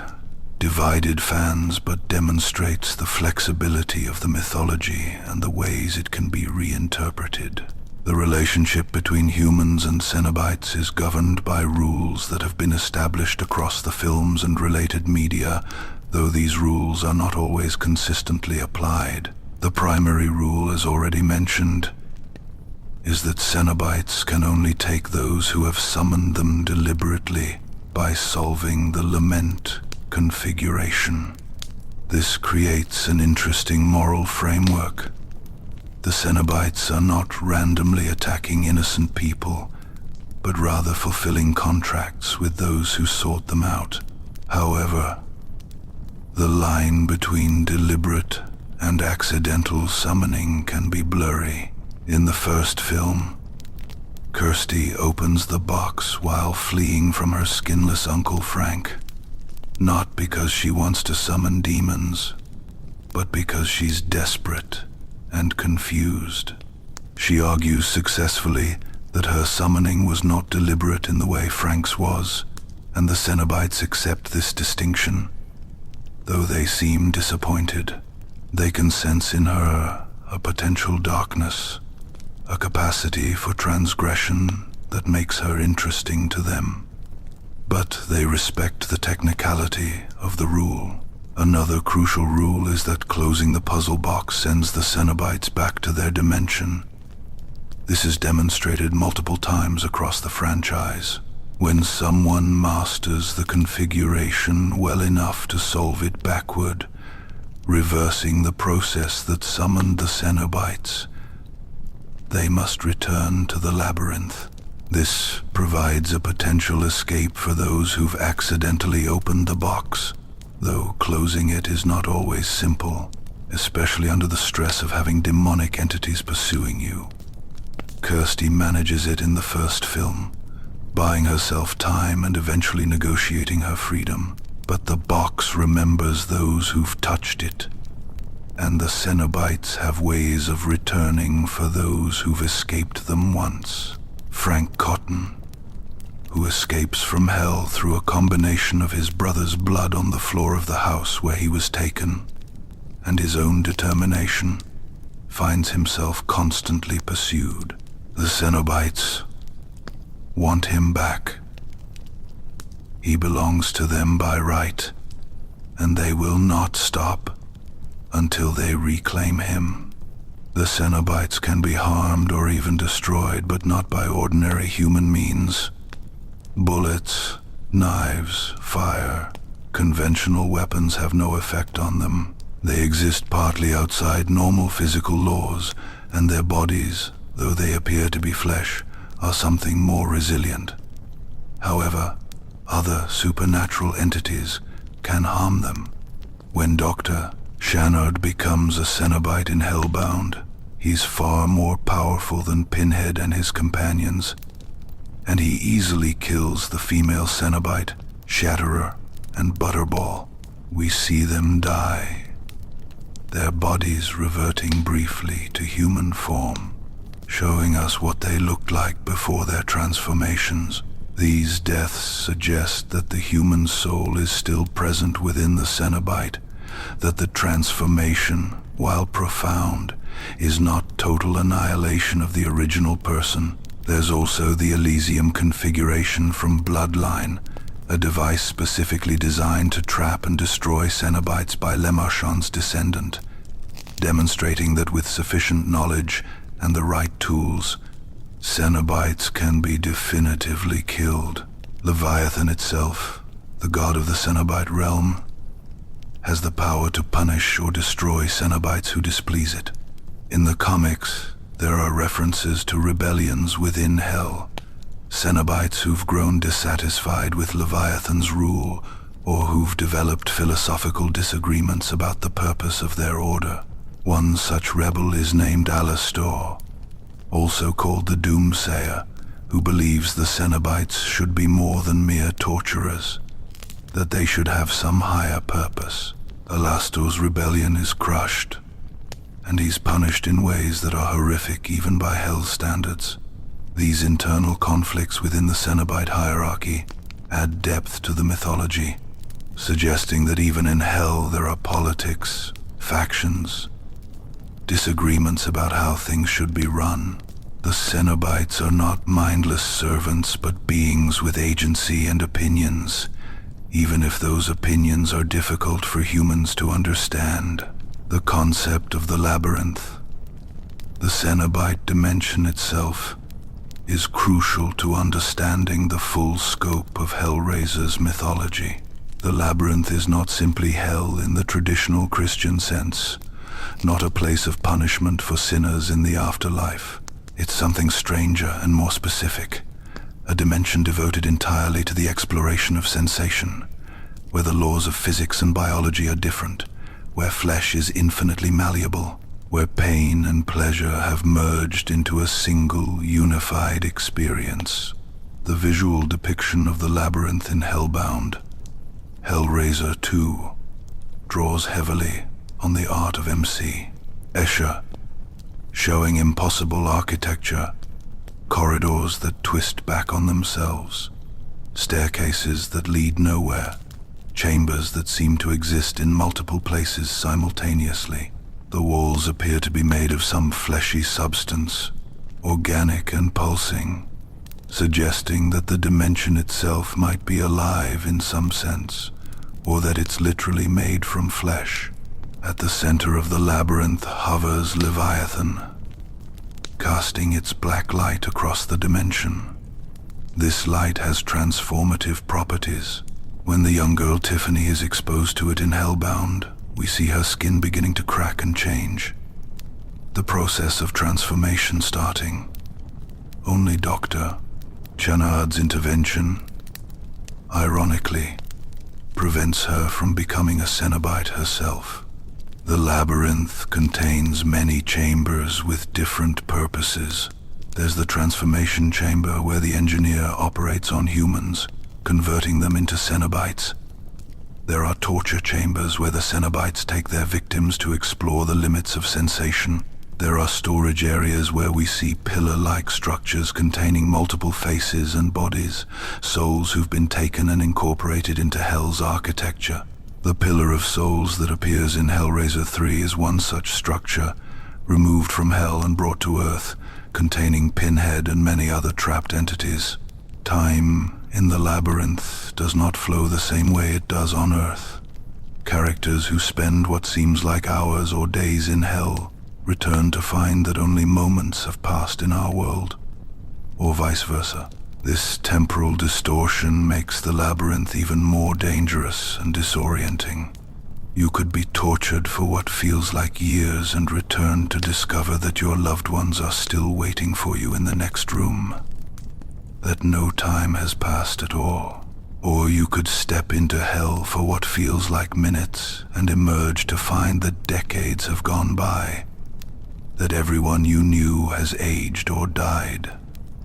divided fans but demonstrates the flexibility of the mythology and the ways it can be reinterpreted. The relationship between humans and Cenobites is governed by rules that have been established across the films and related media, though these rules are not always consistently applied. The primary rule, as already mentioned, is that Cenobites can only take those who have summoned them deliberately by solving the Lament Configuration. This creates an interesting moral framework. The Cenobites are not randomly attacking innocent people, but rather fulfilling contracts with those who sought them out. However, the line between deliberate and accidental summoning can be blurry. In the first film, Kirsty opens the box while fleeing from her skinless Uncle Frank, not because she wants to summon demons, but because she's desperate and confused. She argues successfully that her summoning was not deliberate in the way Frank's was, and the Cenobites accept this distinction. Though they seem disappointed, they can sense in her a potential darkness, a capacity for transgression that makes her interesting to them. But they respect the technicality of the rule. Another crucial rule is that closing the puzzle box sends the Cenobites back to their dimension. This is demonstrated multiple times across the franchise. When someone masters the configuration well enough to solve it backward, reversing the process that summoned the Cenobites, they must return to the Labyrinth. This provides a potential escape for those who've accidentally opened the box, though closing it is not always simple, especially under the stress of having demonic entities pursuing you. Kirsty manages it in the first film, buying herself time and eventually negotiating her freedom. But the box remembers those who've touched it, and the Cenobites have ways of returning for those who've escaped them once. Frank Cotton, who escapes from hell through a combination of his brother's blood on the floor of the house where he was taken, and his own determination, finds himself constantly pursued. The Cenobites want him back. He belongs to them by right, and they will not stop until they reclaim him. The Cenobites can be harmed or even destroyed, but not by ordinary human means. Bullets, knives, fire, conventional weapons have no effect on them. They exist partly outside normal physical laws, and their bodies, though they appear to be flesh, are something more resilient. However, other supernatural entities can harm them. When Dr. Shannard becomes a Cenobite in Hellbound, he's far more powerful than Pinhead and his companions, and he easily kills the female Cenobite, Shatterer, and Butterball. We see them die, their bodies reverting briefly to human form, showing us what they looked like before their transformations. These deaths suggest that the human soul is still present within the Cenobite, that the transformation, while profound, is not total annihilation of the original person. There's also the Elysium configuration from Bloodline, a device specifically designed to trap and destroy Cenobites by Lemarchand's descendant, demonstrating that with sufficient knowledge and the right tools, Cenobites can be definitively killed. Leviathan itself, the god of the Cenobite realm, has the power to punish or destroy Cenobites who displease it. In the comics, there are references to rebellions within Hell, Cenobites who've grown dissatisfied with Leviathan's rule or who've developed philosophical disagreements about the purpose of their order. One such rebel is named Alastor, also called the Doomsayer, who believes the Cenobites should be more than mere torturers, that they should have some higher purpose. Alastor's rebellion is crushed, and he's punished in ways that are horrific even by Hell's standards. These internal conflicts within the Cenobite hierarchy add depth to the mythology, suggesting that even in Hell there are politics, factions, disagreements about how things should be run. The Cenobites are not mindless servants, but beings with agency and opinions, even if those opinions are difficult for humans to understand. The concept of the Labyrinth, the Cenobite dimension itself, is crucial to understanding the full scope of Hellraiser's mythology. The Labyrinth is not simply hell in the traditional Christian sense, not a place of punishment for sinners in the afterlife. It's something stranger and more specific, a dimension devoted entirely to the exploration of sensation, where the laws of physics and biology are different, where flesh is infinitely malleable, where pain and pleasure have merged into a single, unified experience. The visual depiction of the Labyrinth in Hellbound, Hellraiser 2, draws heavily on the art of MC. Escher, showing impossible architecture, corridors that twist back on themselves, staircases that lead nowhere, chambers that seem to exist in multiple places simultaneously. The walls appear to be made of some fleshy substance, organic and pulsing, suggesting that the dimension itself might be alive in some sense, or that it's literally made from flesh. At the center of the labyrinth hovers Leviathan, casting its black light across the dimension. This light has transformative properties. When the young girl Tiffany is exposed to it in Hellbound, we see her skin beginning to crack and change. The process of transformation starting. Only Dr. Chenard's intervention, ironically, prevents her from becoming a Cenobite herself. The labyrinth contains many chambers with different purposes. There's the transformation chamber where the engineer operates on humans, converting them into Cenobites. There are torture chambers where the Cenobites take their victims to explore the limits of sensation. There are storage areas where we see pillar-like structures containing multiple faces and bodies, souls who've been taken and incorporated into Hell's architecture. The Pillar of Souls that appears in Hellraiser 3 is one such structure, removed from Hell and brought to Earth, containing Pinhead and many other trapped entities. Time in the labyrinth does not flow the same way it does on Earth. Characters who spend what seems like hours or days in Hell return to find that only moments have passed in our world, or vice versa. This temporal distortion makes the labyrinth even more dangerous and disorienting. You could be tortured for what feels like years and return to discover that your loved ones are still waiting for you in the next room, that no time has passed at all. Or you could step into Hell for what feels like minutes and emerge to find that decades have gone by, that everyone you knew has aged or died.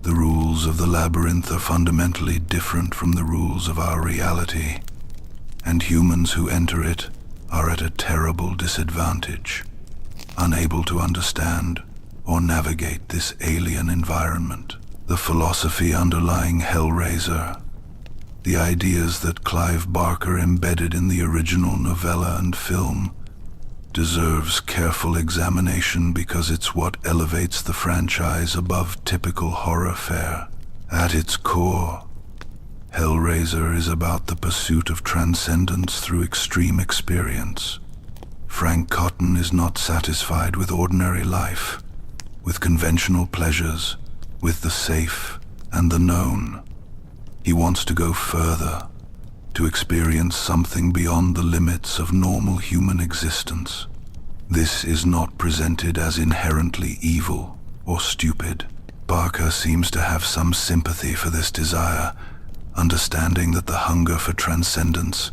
The rules of the labyrinth are fundamentally different from the rules of our reality, and humans who enter it are at a terrible disadvantage, unable to understand or navigate this alien environment. The philosophy underlying Hellraiser, the ideas that Clive Barker embedded in the original novella and film, deserves careful examination because it's what elevates the franchise above typical horror fare. At its core, Hellraiser is about the pursuit of transcendence through extreme experience. Frank Cotton is not satisfied with ordinary life, with conventional pleasures, with the safe and the known. He wants to go further, to experience something beyond the limits of normal human existence. This is not presented as inherently evil or stupid. Barker seems to have some sympathy for this desire, understanding that the hunger for transcendence,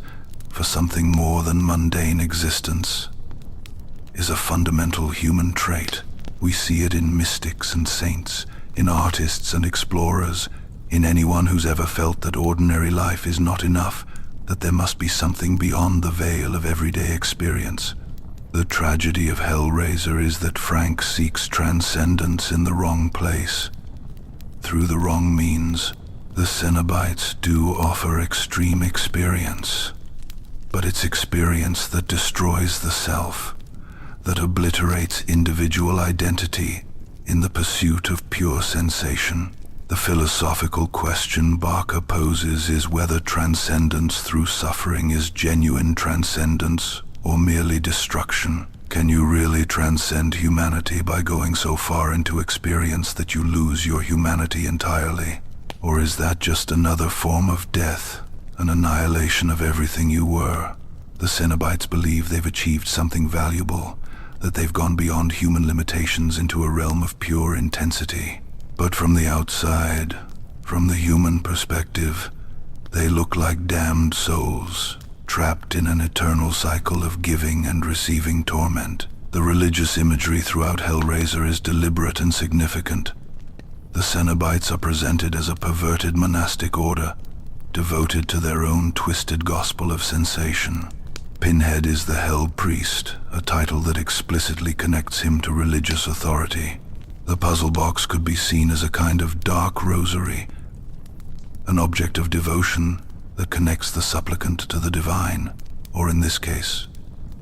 for something more than mundane existence, is a fundamental human trait. We see it in mystics and saints, in artists and explorers, in anyone who's ever felt that ordinary life is not enough, that there must be something beyond the veil of everyday experience. The tragedy of Hellraiser is that Frank seeks transcendence in the wrong place. Through the wrong means, the Cenobites do offer extreme experience, but it's experience that destroys the self, that obliterates individual identity in the pursuit of pure sensation. The philosophical question Barker poses is whether transcendence through suffering is genuine transcendence or merely destruction. Can you really transcend humanity by going so far into experience that you lose your humanity entirely? Or is that just another form of death, an annihilation of everything you were? The Cenobites believe they've achieved something valuable, that they've gone beyond human limitations into a realm of pure intensity. But from the outside, from the human perspective, they look like damned souls, trapped in an eternal cycle of giving and receiving torment. The religious imagery throughout Hellraiser is deliberate and significant. The Cenobites are presented as a perverted monastic order, devoted to their own twisted gospel of sensation. Pinhead is the Hell Priest, a title that explicitly connects him to religious authority. The puzzle box could be seen as a kind of dark rosary, an object of devotion that connects the supplicant to the divine, or in this case,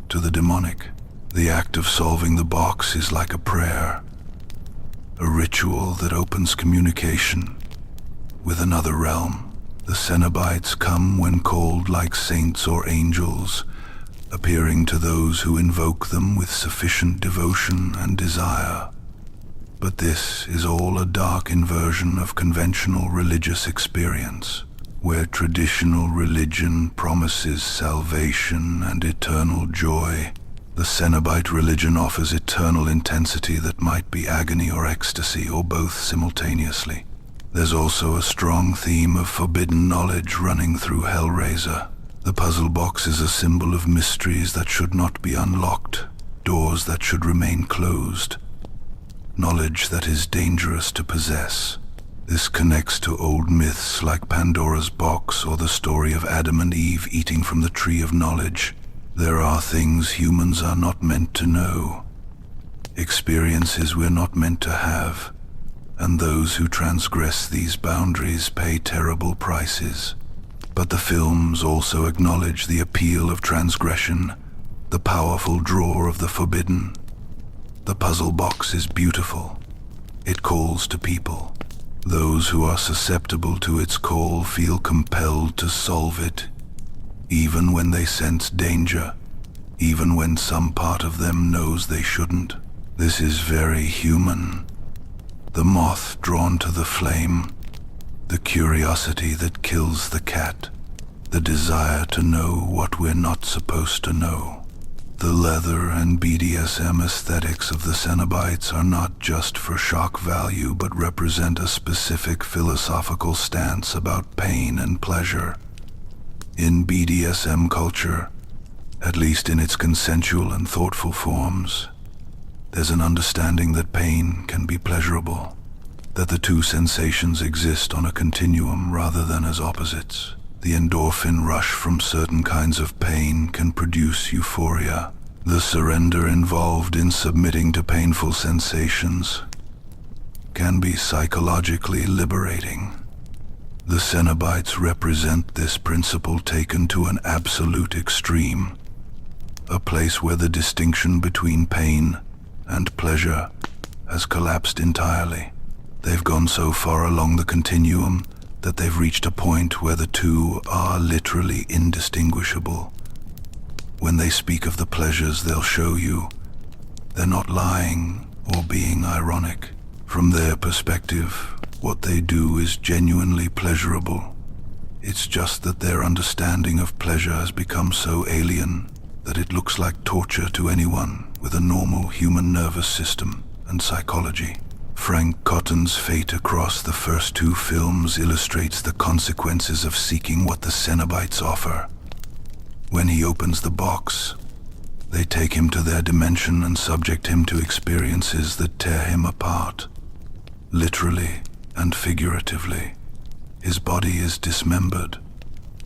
to the demonic. The act of solving the box is like a prayer, a ritual that opens communication with another realm. The Cenobites come when called like saints or angels, appearing to those who invoke them with sufficient devotion and desire. But this is all a dark inversion of conventional religious experience, where traditional religion promises salvation and eternal joy. The Cenobite religion offers eternal intensity that might be agony or ecstasy, or both simultaneously. There's also a strong theme of forbidden knowledge running through Hellraiser. The puzzle box is a symbol of mysteries that should not be unlocked, doors that should remain closed, knowledge that is dangerous to possess. This connects to old myths like Pandora's box or the story of Adam and Eve eating from the tree of knowledge. There are things humans are not meant to know, experiences we're not meant to have, and those who transgress these boundaries pay terrible prices. But the films also acknowledge the appeal of transgression, the powerful draw of the forbidden. The puzzle box is beautiful. It calls to people. Those who are susceptible to its call feel compelled to solve it, even when they sense danger, even when some part of them knows they shouldn't. This is very human. The moth drawn to the flame, the curiosity that kills the cat, the desire to know what we're not supposed to know. The leather and BDSM aesthetics of the Cenobites are not just for shock value, but represent a specific philosophical stance about pain and pleasure. In BDSM culture, at least in its consensual and thoughtful forms, there's an understanding that pain can be pleasurable, that the two sensations exist on a continuum rather than as opposites. The endorphin rush from certain kinds of pain can produce euphoria. The surrender involved in submitting to painful sensations can be psychologically liberating. The Cenobites represent this principle taken to an absolute extreme, a place where the distinction between pain and pleasure has collapsed entirely. They've gone so far along the continuum that they've reached a point where the two are literally indistinguishable. When they speak of the pleasures they'll show you, they're not lying or being ironic. From their perspective, what they do is genuinely pleasurable. It's just that their understanding of pleasure has become so alien that it looks like torture to anyone with a normal human nervous system and psychology. Frank Cotton's fate across the first two films illustrates the consequences of seeking what the Cenobites offer. When he opens the box, they take him to their dimension and subject him to experiences that tear him apart, literally and figuratively. His body is dismembered,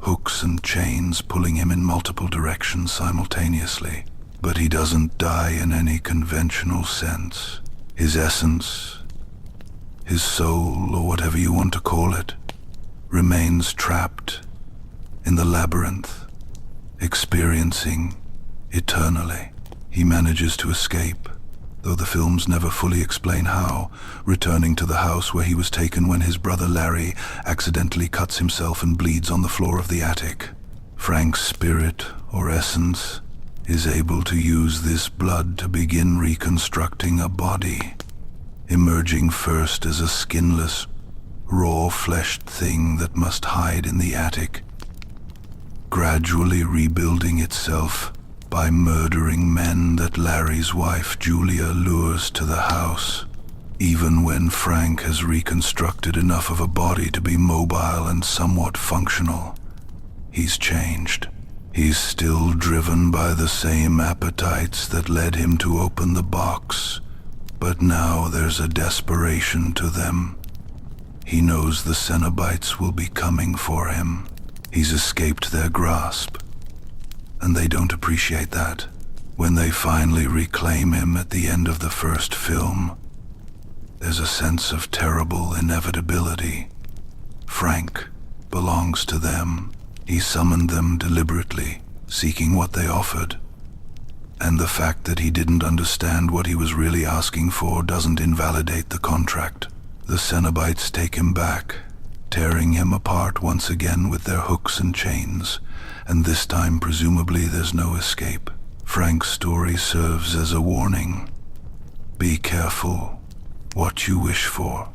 hooks and chains pulling him in multiple directions simultaneously. But he doesn't die in any conventional sense. His essence, his soul, or whatever you want to call it, remains trapped in the labyrinth, experiencing eternally. He manages to escape, though the films never fully explain how, returning to the house where he was taken when his brother Larry accidentally cuts himself and bleeds on the floor of the attic. Frank's spirit, or essence, is able to use this blood to begin reconstructing a body, emerging first as a skinless, raw-fleshed thing that must hide in the attic, gradually rebuilding itself by murdering men that Larry's wife Julia lures to the house. Even when Frank has reconstructed enough of a body to be mobile and somewhat functional, he's changed. He's still driven by the same appetites that led him to open the box, but now there's a desperation to them. He knows the Cenobites will be coming for him. He's escaped their grasp, and they don't appreciate that. When they finally reclaim him at the end of the first film, There's a sense of terrible inevitability. Frank belongs to them. He summoned them deliberately, seeking what they offered. And the fact that he didn't understand what he was really asking for doesn't invalidate the contract. The Cenobites take him back, tearing him apart once again with their hooks and chains, and this time presumably there's no escape. Frank's story serves as a warning. Be careful what you wish for,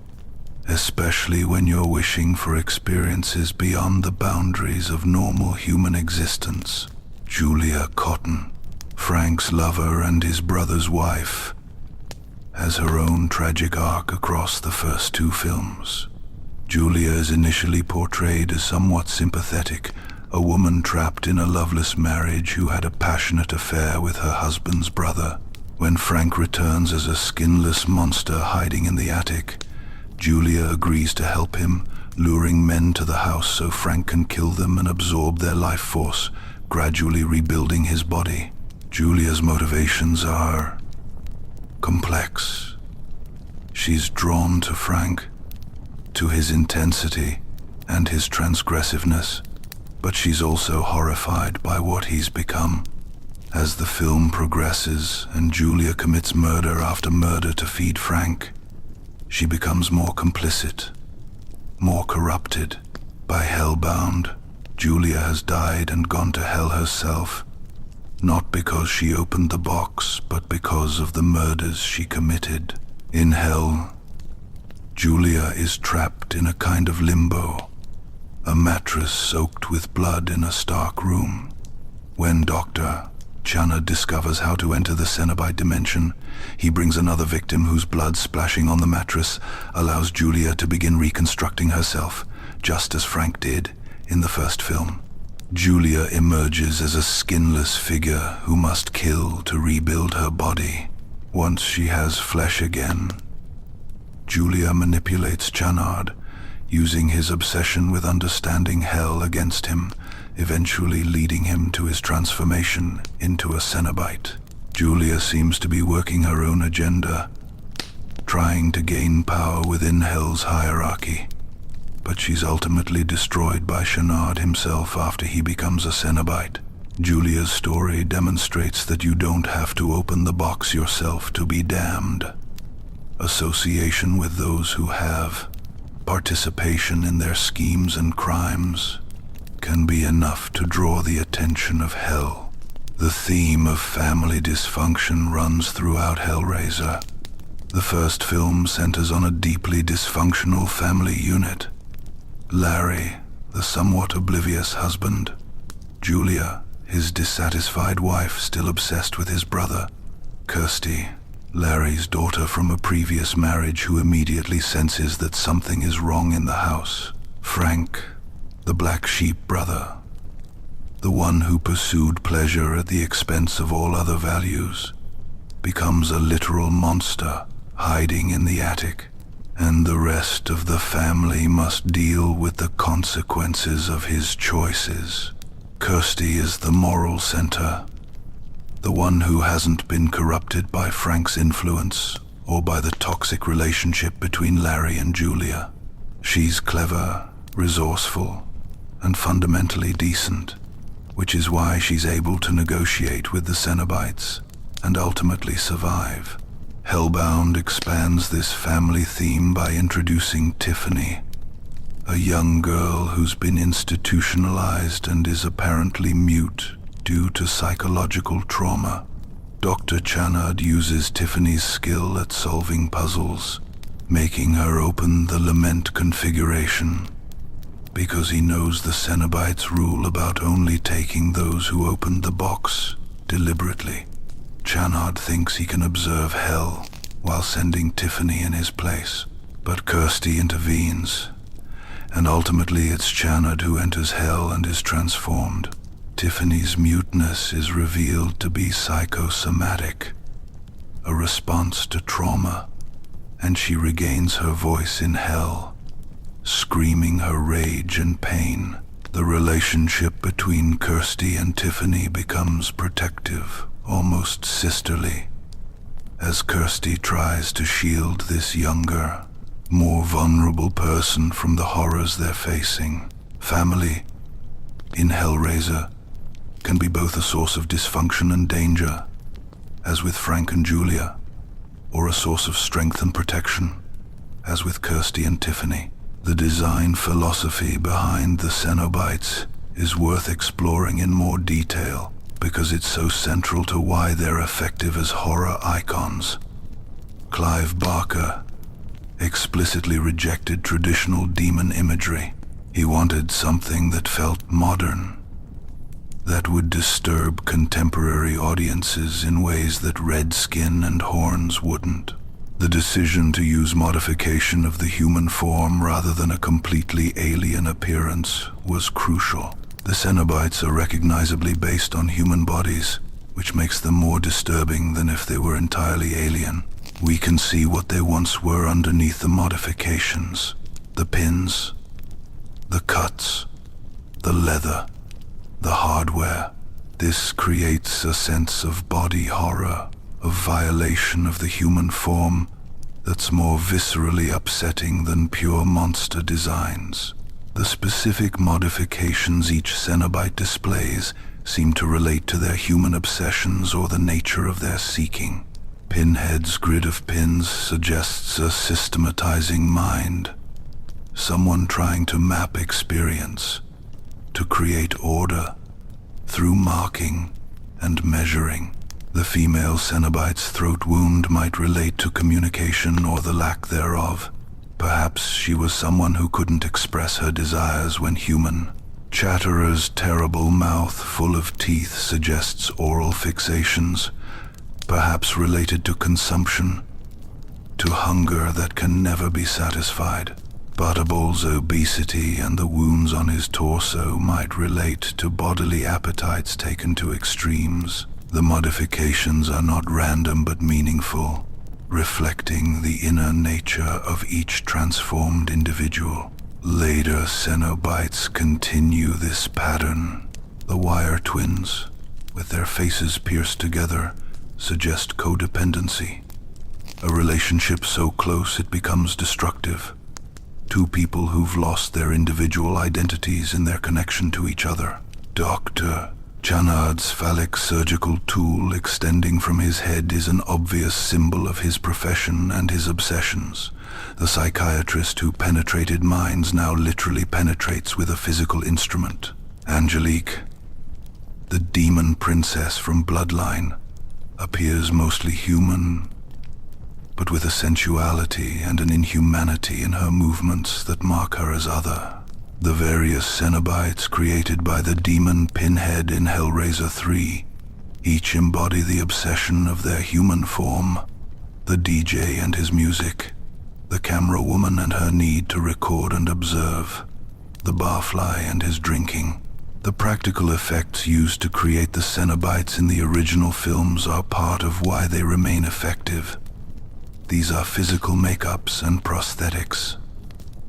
especially when you're wishing for experiences beyond the boundaries of normal human existence. Julia Cotton, Frank's lover and his brother's wife, has her own tragic arc across the first two films. Julia is initially portrayed as somewhat sympathetic, a woman trapped in a loveless marriage who had a passionate affair with her husband's brother. When Frank returns as a skinless monster hiding in the attic, Julia agrees to help him, luring men to the house so Frank can kill them and absorb their life force, gradually rebuilding his body. Julia's motivations are complex. She's drawn to Frank, to his intensity and his transgressiveness, but she's also horrified by what he's become. As the film progresses and Julia commits murder after murder to feed Frank, she becomes more complicit, more corrupted. By Hellbound, Julia has died and gone to hell herself, not because she opened the box, but because of the murders she committed. In hell, Julia is trapped in a kind of limbo, a mattress soaked with blood in a stark room. When Dr. Channa discovers how to enter the Cenobite dimension, he brings another victim whose blood splashing on the mattress allows Julia to begin reconstructing herself, just as Frank did in the first film. Julia emerges as a skinless figure who must kill to rebuild her body. Once she has flesh again, Julia manipulates Channard, using his obsession with understanding hell against him, eventually leading him to his transformation into a Cenobite. Julia seems to be working her own agenda, trying to gain power within hell's hierarchy, but she's ultimately destroyed by Channard himself after he becomes a Cenobite. Julia's story demonstrates that you don't have to open the box yourself to be damned. Association with those who have, participation in their schemes and crimes, can be enough to draw the attention of hell. The theme of family dysfunction runs throughout Hellraiser. The first film centers on a deeply dysfunctional family unit. Larry, the somewhat oblivious husband. Julia, his dissatisfied wife still obsessed with his brother. Kirsty, Larry's daughter from a previous marriage who immediately senses that something is wrong in the house. Frank, the black sheep brother, the one who pursued pleasure at the expense of all other values, becomes a literal monster hiding in the attic, and the rest of the family must deal with the consequences of his choices. Kirsty is the moral center, the one who hasn't been corrupted by Frank's influence or by the toxic relationship between Larry and Julia. She's clever, resourceful, and fundamentally decent, which is why she's able to negotiate with the Cenobites and ultimately survive. Hellbound expands this family theme by introducing Tiffany, a young girl who's been institutionalized and is apparently mute due to psychological trauma. Dr. Channard uses Tiffany's skill at solving puzzles, making her open the Lament Configuration, because he knows the Cenobites' rule about only taking those who opened the box deliberately. Channard thinks he can observe hell while sending Tiffany in his place, but Kirsty intervenes, and ultimately it's Channard who enters hell and is transformed. Tiffany's muteness is revealed to be psychosomatic, a response to trauma, and she regains her voice in hell, screaming her rage and pain. The relationship between Kirsty and Tiffany becomes protective, almost sisterly, as Kirsty tries to shield this younger, more vulnerable person from the horrors they're facing. Family, in Hellraiser, can be both a source of dysfunction and danger, as with Frank and Julia, or a source of strength and protection, as with Kirsty and Tiffany. The design philosophy behind the Cenobites is worth exploring in more detail because it's so central to why they're effective as horror icons. Clive Barker explicitly rejected traditional demon imagery. He wanted something that felt modern, that would disturb contemporary audiences in ways that red skin and horns wouldn't. The decision to use modification of the human form rather than a completely alien appearance was crucial. The Cenobites are recognizably based on human bodies, which makes them more disturbing than if they were entirely alien. We can see what they once were underneath the modifications. The pins, the cuts, the leather, the hardware. This creates a sense of body horror, of violation of the human form that's more viscerally upsetting than pure monster designs. The specific modifications each Cenobite displays seem to relate to their human obsessions or the nature of their seeking. Pinhead's grid of pins suggests a systematizing mind, someone trying to map experience, to create order through marking and measuring. The female Cenobite's throat wound might relate to communication or the lack thereof. Perhaps she was someone who couldn't express her desires when human. Chatterer's terrible mouth full of teeth suggests oral fixations, perhaps related to consumption, to hunger that can never be satisfied. Butterball's obesity and the wounds on his torso might relate to bodily appetites taken to extremes. The modifications are not random but meaningful, reflecting the inner nature of each transformed individual. Later Cenobites continue this pattern. The Wire Twins, with their faces pierced together, suggest codependency, a relationship so close it becomes destructive. Two people who've lost their individual identities in their connection to each other. Dr. Channard's phallic surgical tool extending from his head is an obvious symbol of his profession and his obsessions. The psychiatrist who penetrated minds now literally penetrates with a physical instrument. Angelique, the demon princess from Bloodline, appears mostly human, but with a sensuality and an inhumanity in her movements that mark her as other. The various Cenobites created by the demon Pinhead in Hellraiser 3 each embody the obsession of their human form. The DJ and his music, the camera woman and her need to record and observe, the barfly and his drinking. The practical effects used to create the Cenobites in the original films are part of why they remain effective. These are physical makeups and prosthetics,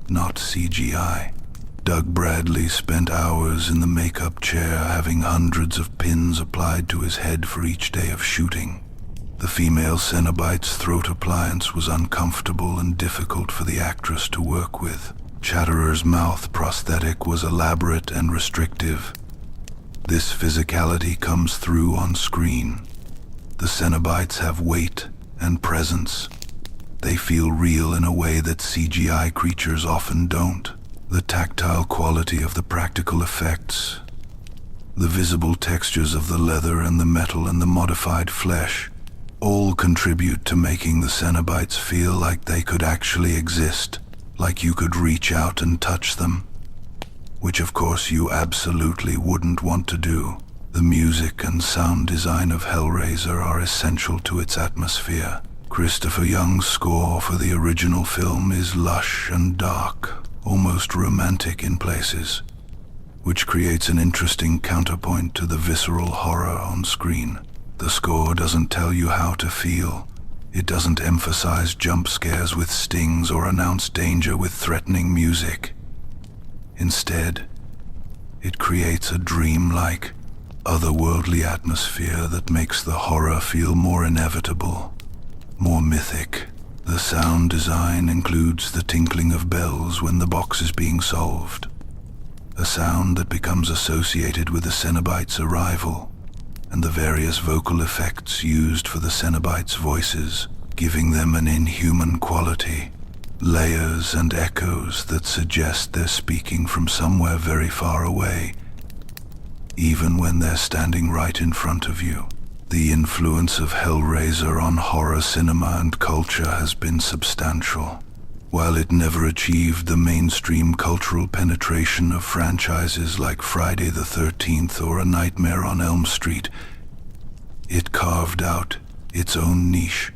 not CGI. Doug Bradley spent hours in the makeup chair having hundreds of pins applied to his head for each day of shooting. The female Cenobite's throat appliance was uncomfortable and difficult for the actress to work with. Chatterer's mouth prosthetic was elaborate and restrictive. This physicality comes through on screen. The Cenobites have weight and presence. They feel real in a way that CGI creatures often don't. The tactile quality of the practical effects, the visible textures of the leather and the metal and the modified flesh, all contribute to making the Cenobites feel like they could actually exist, like you could reach out and touch them, which of course you absolutely wouldn't want to do. The music and sound design of Hellraiser are essential to its atmosphere. Christopher Young's score for the original film is lush and dark, almost romantic in places, which creates an interesting counterpoint to the visceral horror on screen. The score doesn't tell you how to feel. It doesn't emphasize jump scares with stings or announce danger with threatening music. Instead, it creates a dreamlike, otherworldly atmosphere that makes the horror feel more inevitable, more mythic. The sound design includes the tinkling of bells when the box is being solved, a sound that becomes associated with the Cenobites' arrival, and the various vocal effects used for the Cenobites' voices, giving them an inhuman quality, layers and echoes that suggest they're speaking from somewhere very far away, even when they're standing right in front of you. The influence of Hellraiser on horror cinema and culture has been substantial. While it never achieved the mainstream cultural penetration of franchises like Friday the 13th or A Nightmare on Elm Street, it carved out its own niche,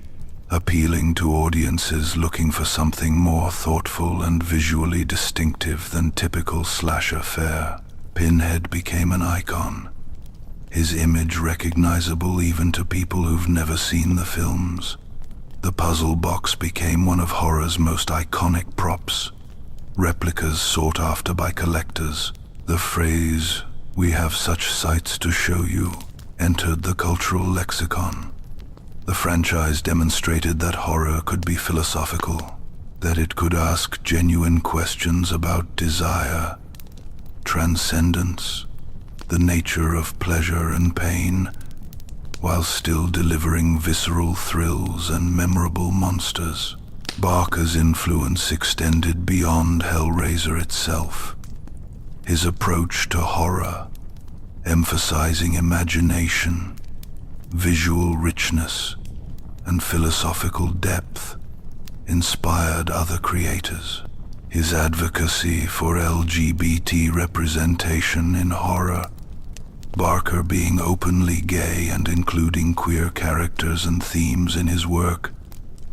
appealing to audiences looking for something more thoughtful and visually distinctive than typical slasher fare. Pinhead became an icon, his image recognizable even to people who've never seen the films. The puzzle box became one of horror's most iconic props, replicas sought after by collectors. The phrase, "we have such sights to show you," entered the cultural lexicon. The franchise demonstrated that horror could be philosophical, that it could ask genuine questions about desire, transcendence, the nature of pleasure and pain, while still delivering visceral thrills and memorable monsters. Barker's influence extended beyond Hellraiser itself. His approach to horror, emphasizing imagination, visual richness, and philosophical depth, inspired other creators. His advocacy for LGBT representation in horror, Barker being openly gay and including queer characters and themes in his work,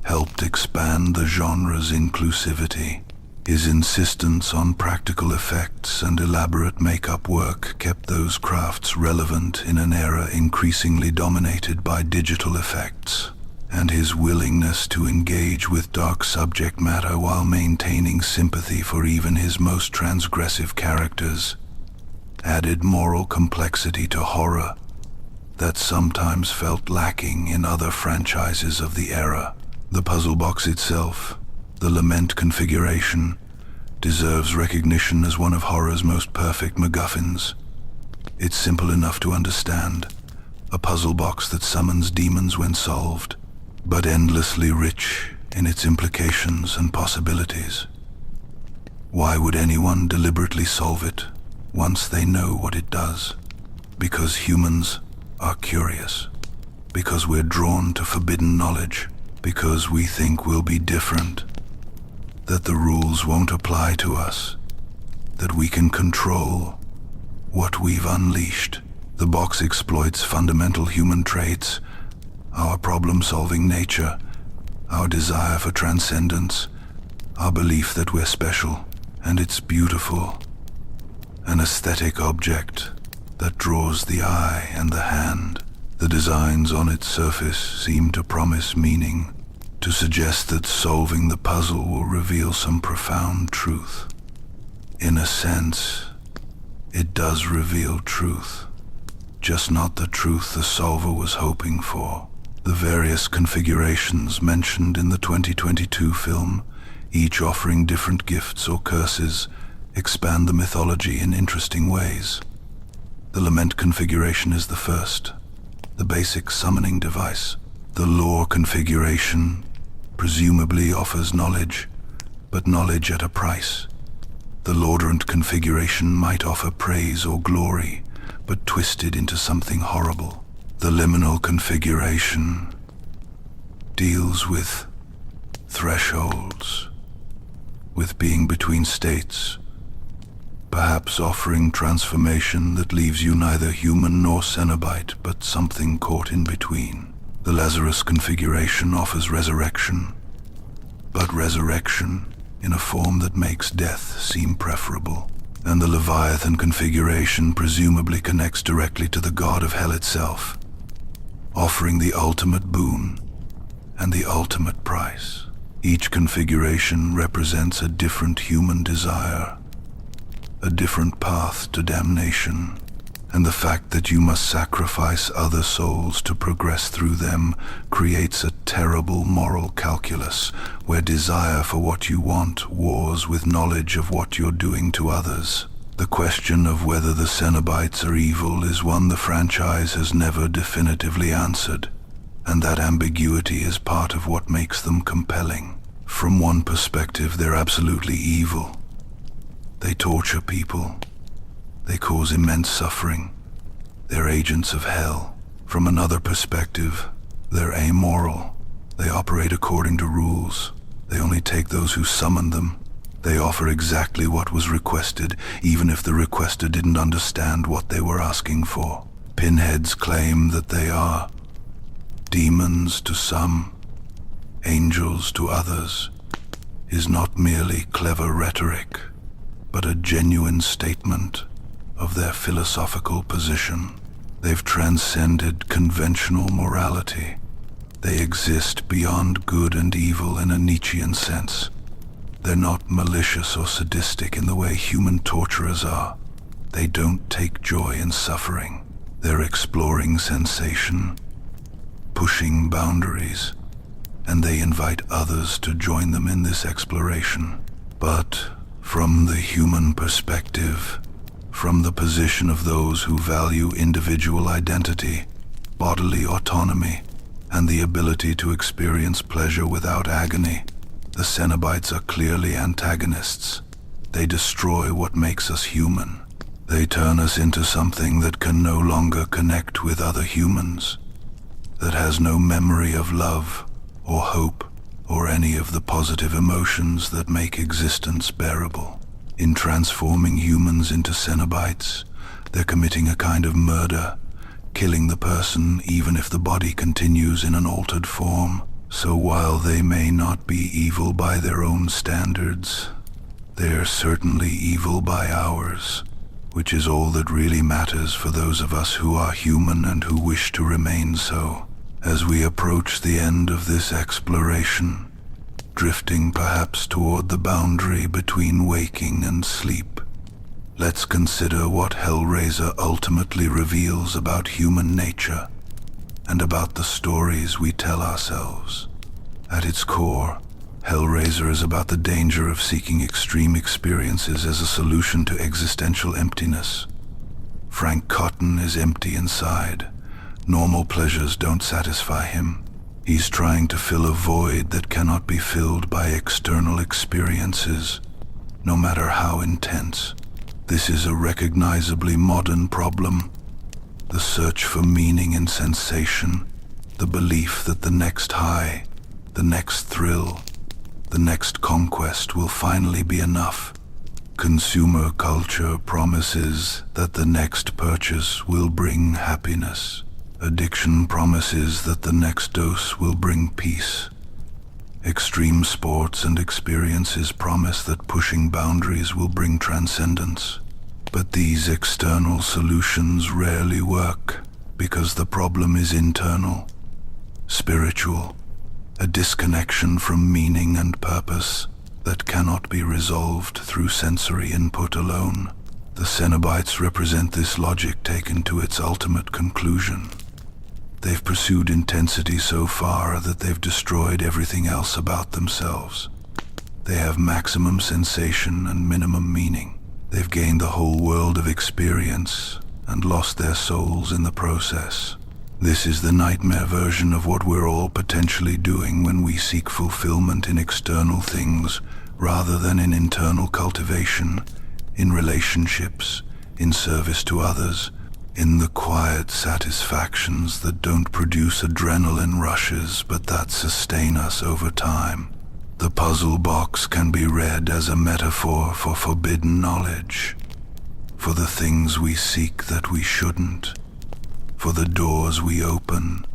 helped expand the genre's inclusivity. His insistence on practical effects and elaborate makeup work kept those crafts relevant in an era increasingly dominated by digital effects, and his willingness to engage with dark subject matter while maintaining sympathy for even his most transgressive characters added moral complexity to horror that sometimes felt lacking in other franchises of the era. The puzzle box itself, the Lament Configuration, deserves recognition as one of horror's most perfect MacGuffins. It's simple enough to understand, a puzzle box that summons demons when solved, but endlessly rich in its implications and possibilities. Why would anyone deliberately solve it once they know what it does? Because humans are curious, because we're drawn to forbidden knowledge, because we think we'll be different, that the rules won't apply to us, that we can control what we've unleashed. The box exploits fundamental human traits, our problem-solving nature, our desire for transcendence, our belief that we're special, and it's beautiful. An aesthetic object that draws the eye and the hand. The designs on its surface seem to promise meaning, to suggest that solving the puzzle will reveal some profound truth. In a sense, it does reveal truth, just not the truth the solver was hoping for. The various configurations mentioned in the 2022 film, each offering different gifts or curses, expand the mythology in interesting ways. The Lament Configuration is the first, the basic summoning device. The Lore Configuration presumably offers knowledge, but knowledge at a price. The Labyrinth Configuration might offer praise or glory, but twisted into something horrible. The Liminal Configuration deals with thresholds, with being between states, perhaps offering transformation that leaves you neither human nor Cenobite, but something caught in between. The Lazarus Configuration offers resurrection, but resurrection in a form that makes death seem preferable. And the Leviathan Configuration presumably connects directly to the god of hell itself, offering the ultimate boon and the ultimate price. Each configuration represents a different human desire, a different path to damnation, And the fact that you must sacrifice other souls to progress through them creates a terrible moral calculus where desire for what you want wars with knowledge of what you're doing to others. The question of whether the Cenobites are evil is one the franchise has never definitively answered, and that ambiguity is part of what makes them compelling. From one perspective, they're absolutely evil. They torture people. They cause immense suffering. They're agents of hell. From another perspective, they're amoral. They operate according to rules. They only take those who summon them. They offer exactly what was requested, even if the requester didn't understand what they were asking for. Pinheads claim that they are demons to some, angels to others, is not merely clever rhetoric, but a genuine statement of their philosophical position. They've transcended conventional morality. They exist beyond good and evil in a Nietzschean sense. They're not malicious or sadistic in the way human torturers are. They don't take joy in suffering. They're exploring sensation, pushing boundaries, and they invite others to join them in this exploration. But from the human perspective, from the position of those who value individual identity, bodily autonomy, and the ability to experience pleasure without agony, the Cenobites are clearly antagonists. They destroy what makes us human. They turn us into something that can no longer connect with other humans, that has no memory of love or hope or any of the positive emotions that make existence bearable. In transforming humans into Cenobites, they're committing a kind of murder, killing the person even if the body continues in an altered form. So while they may not be evil by their own standards, they're certainly evil by ours, which is all that really matters for those of us who are human and who wish to remain so. As we approach the end of this exploration, drifting perhaps toward the boundary between waking and sleep, let's consider what Hellraiser ultimately reveals about human nature and about the stories we tell ourselves. At its core, Hellraiser is about the danger of seeking extreme experiences as a solution to existential emptiness. Frank Cotton is empty inside. Normal pleasures don't satisfy him. He's trying to fill a void that cannot be filled by external experiences, no matter how intense. This is a recognizably modern problem. The search for meaning in sensation, the belief that the next high, the next thrill, the next conquest will finally be enough. Consumer culture promises that the next purchase will bring happiness. Addiction promises that the next dose will bring peace. Extreme sports and experiences promise that pushing boundaries will bring transcendence. But these external solutions rarely work because the problem is internal, spiritual, a disconnection from meaning and purpose that cannot be resolved through sensory input alone. The Cenobites represent this logic taken to its ultimate conclusion. They've pursued intensity so far that they've destroyed everything else about themselves. They have maximum sensation and minimum meaning. They've gained the whole world of experience and lost their souls in the process. This is the nightmare version of what we're all potentially doing when we seek fulfillment in external things rather than in internal cultivation, in relationships, in service to others, in the quiet satisfactions that don't produce adrenaline rushes but that sustain us over time. The puzzle box can be read as a metaphor for forbidden knowledge, for the things we seek that we shouldn't, for the doors we open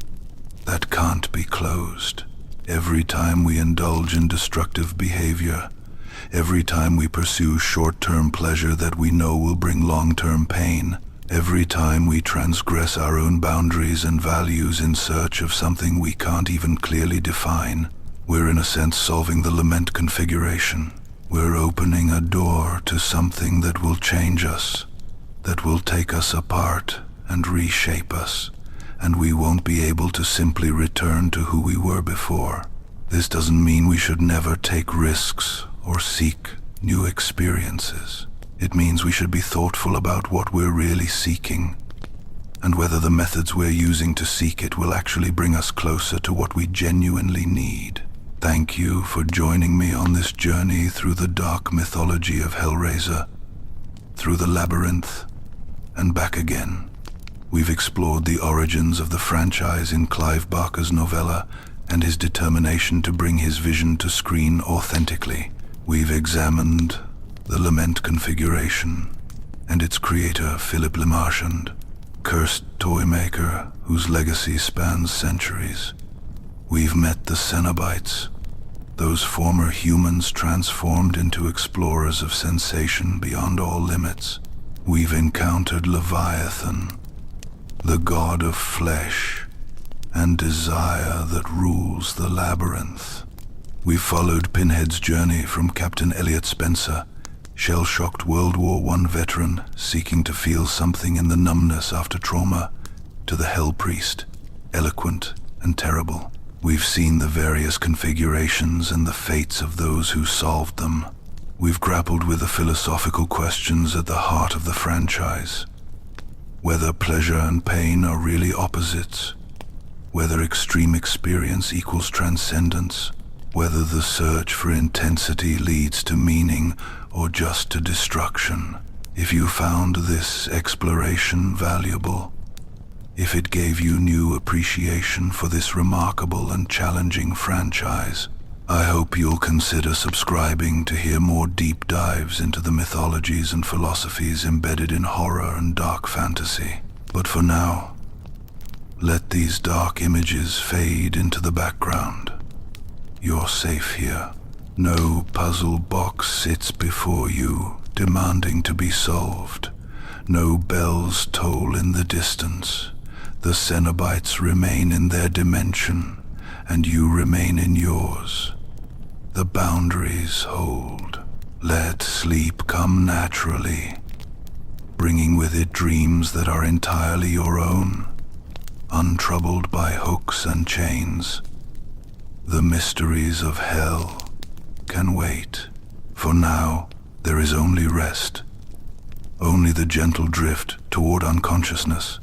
that can't be closed. Every time we indulge in destructive behavior, every time we pursue short-term pleasure that we know will bring long-term pain, every time we transgress our own boundaries and values in search of something we can't even clearly define, we're in a sense solving the lament configuration. We're opening a door to something that will change us, that will take us apart and reshape us, and we won't be able to simply return to who we were before. This doesn't mean we should never take risks or seek new experiences. It means we should be thoughtful about what we're really seeking, and whether the methods we're using to seek it will actually bring us closer to what we genuinely need. Thank you for joining me on this journey through the dark mythology of Hellraiser, through the Labyrinth, and back again. We've explored the origins of the franchise in Clive Barker's novella and his determination to bring his vision to screen authentically. We've examined the Lament Configuration and its creator, Philip Lemarchand, cursed toy maker whose legacy spans centuries. We've met the Cenobites, those former humans transformed into explorers of sensation beyond all limits. We've encountered Leviathan, the god of flesh and desire that rules the Labyrinth. We've followed Pinhead's journey from Captain Elliot Spencer, shell-shocked World War I veteran seeking to feel something in the numbness after trauma, to the Hell Priest, eloquent and terrible. We've seen the various configurations and the fates of those who solved them. We've grappled with the philosophical questions at the heart of the franchise. Whether pleasure and pain are really opposites, whether extreme experience equals transcendence, whether the search for intensity leads to meaning or just to destruction. If you found this exploration valuable, if it gave you new appreciation for this remarkable and challenging franchise, I hope you'll consider subscribing to hear more deep dives into the mythologies and philosophies embedded in horror and dark fantasy. But for now, let these dark images fade into the background. You're safe here. No puzzle box sits before you, demanding to be solved. No bells toll in the distance. The Cenobites remain in their dimension, and you remain in yours. The boundaries hold. Let sleep come naturally, bringing with it dreams that are entirely your own, untroubled by hooks and chains. The mysteries of hell can wait. For now, there is only rest. Only the gentle drift toward unconsciousness.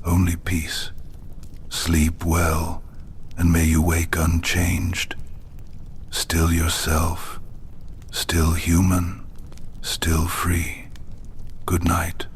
Only peace. Sleep well, and may you wake unchanged. Still yourself, still human, still free. Good night.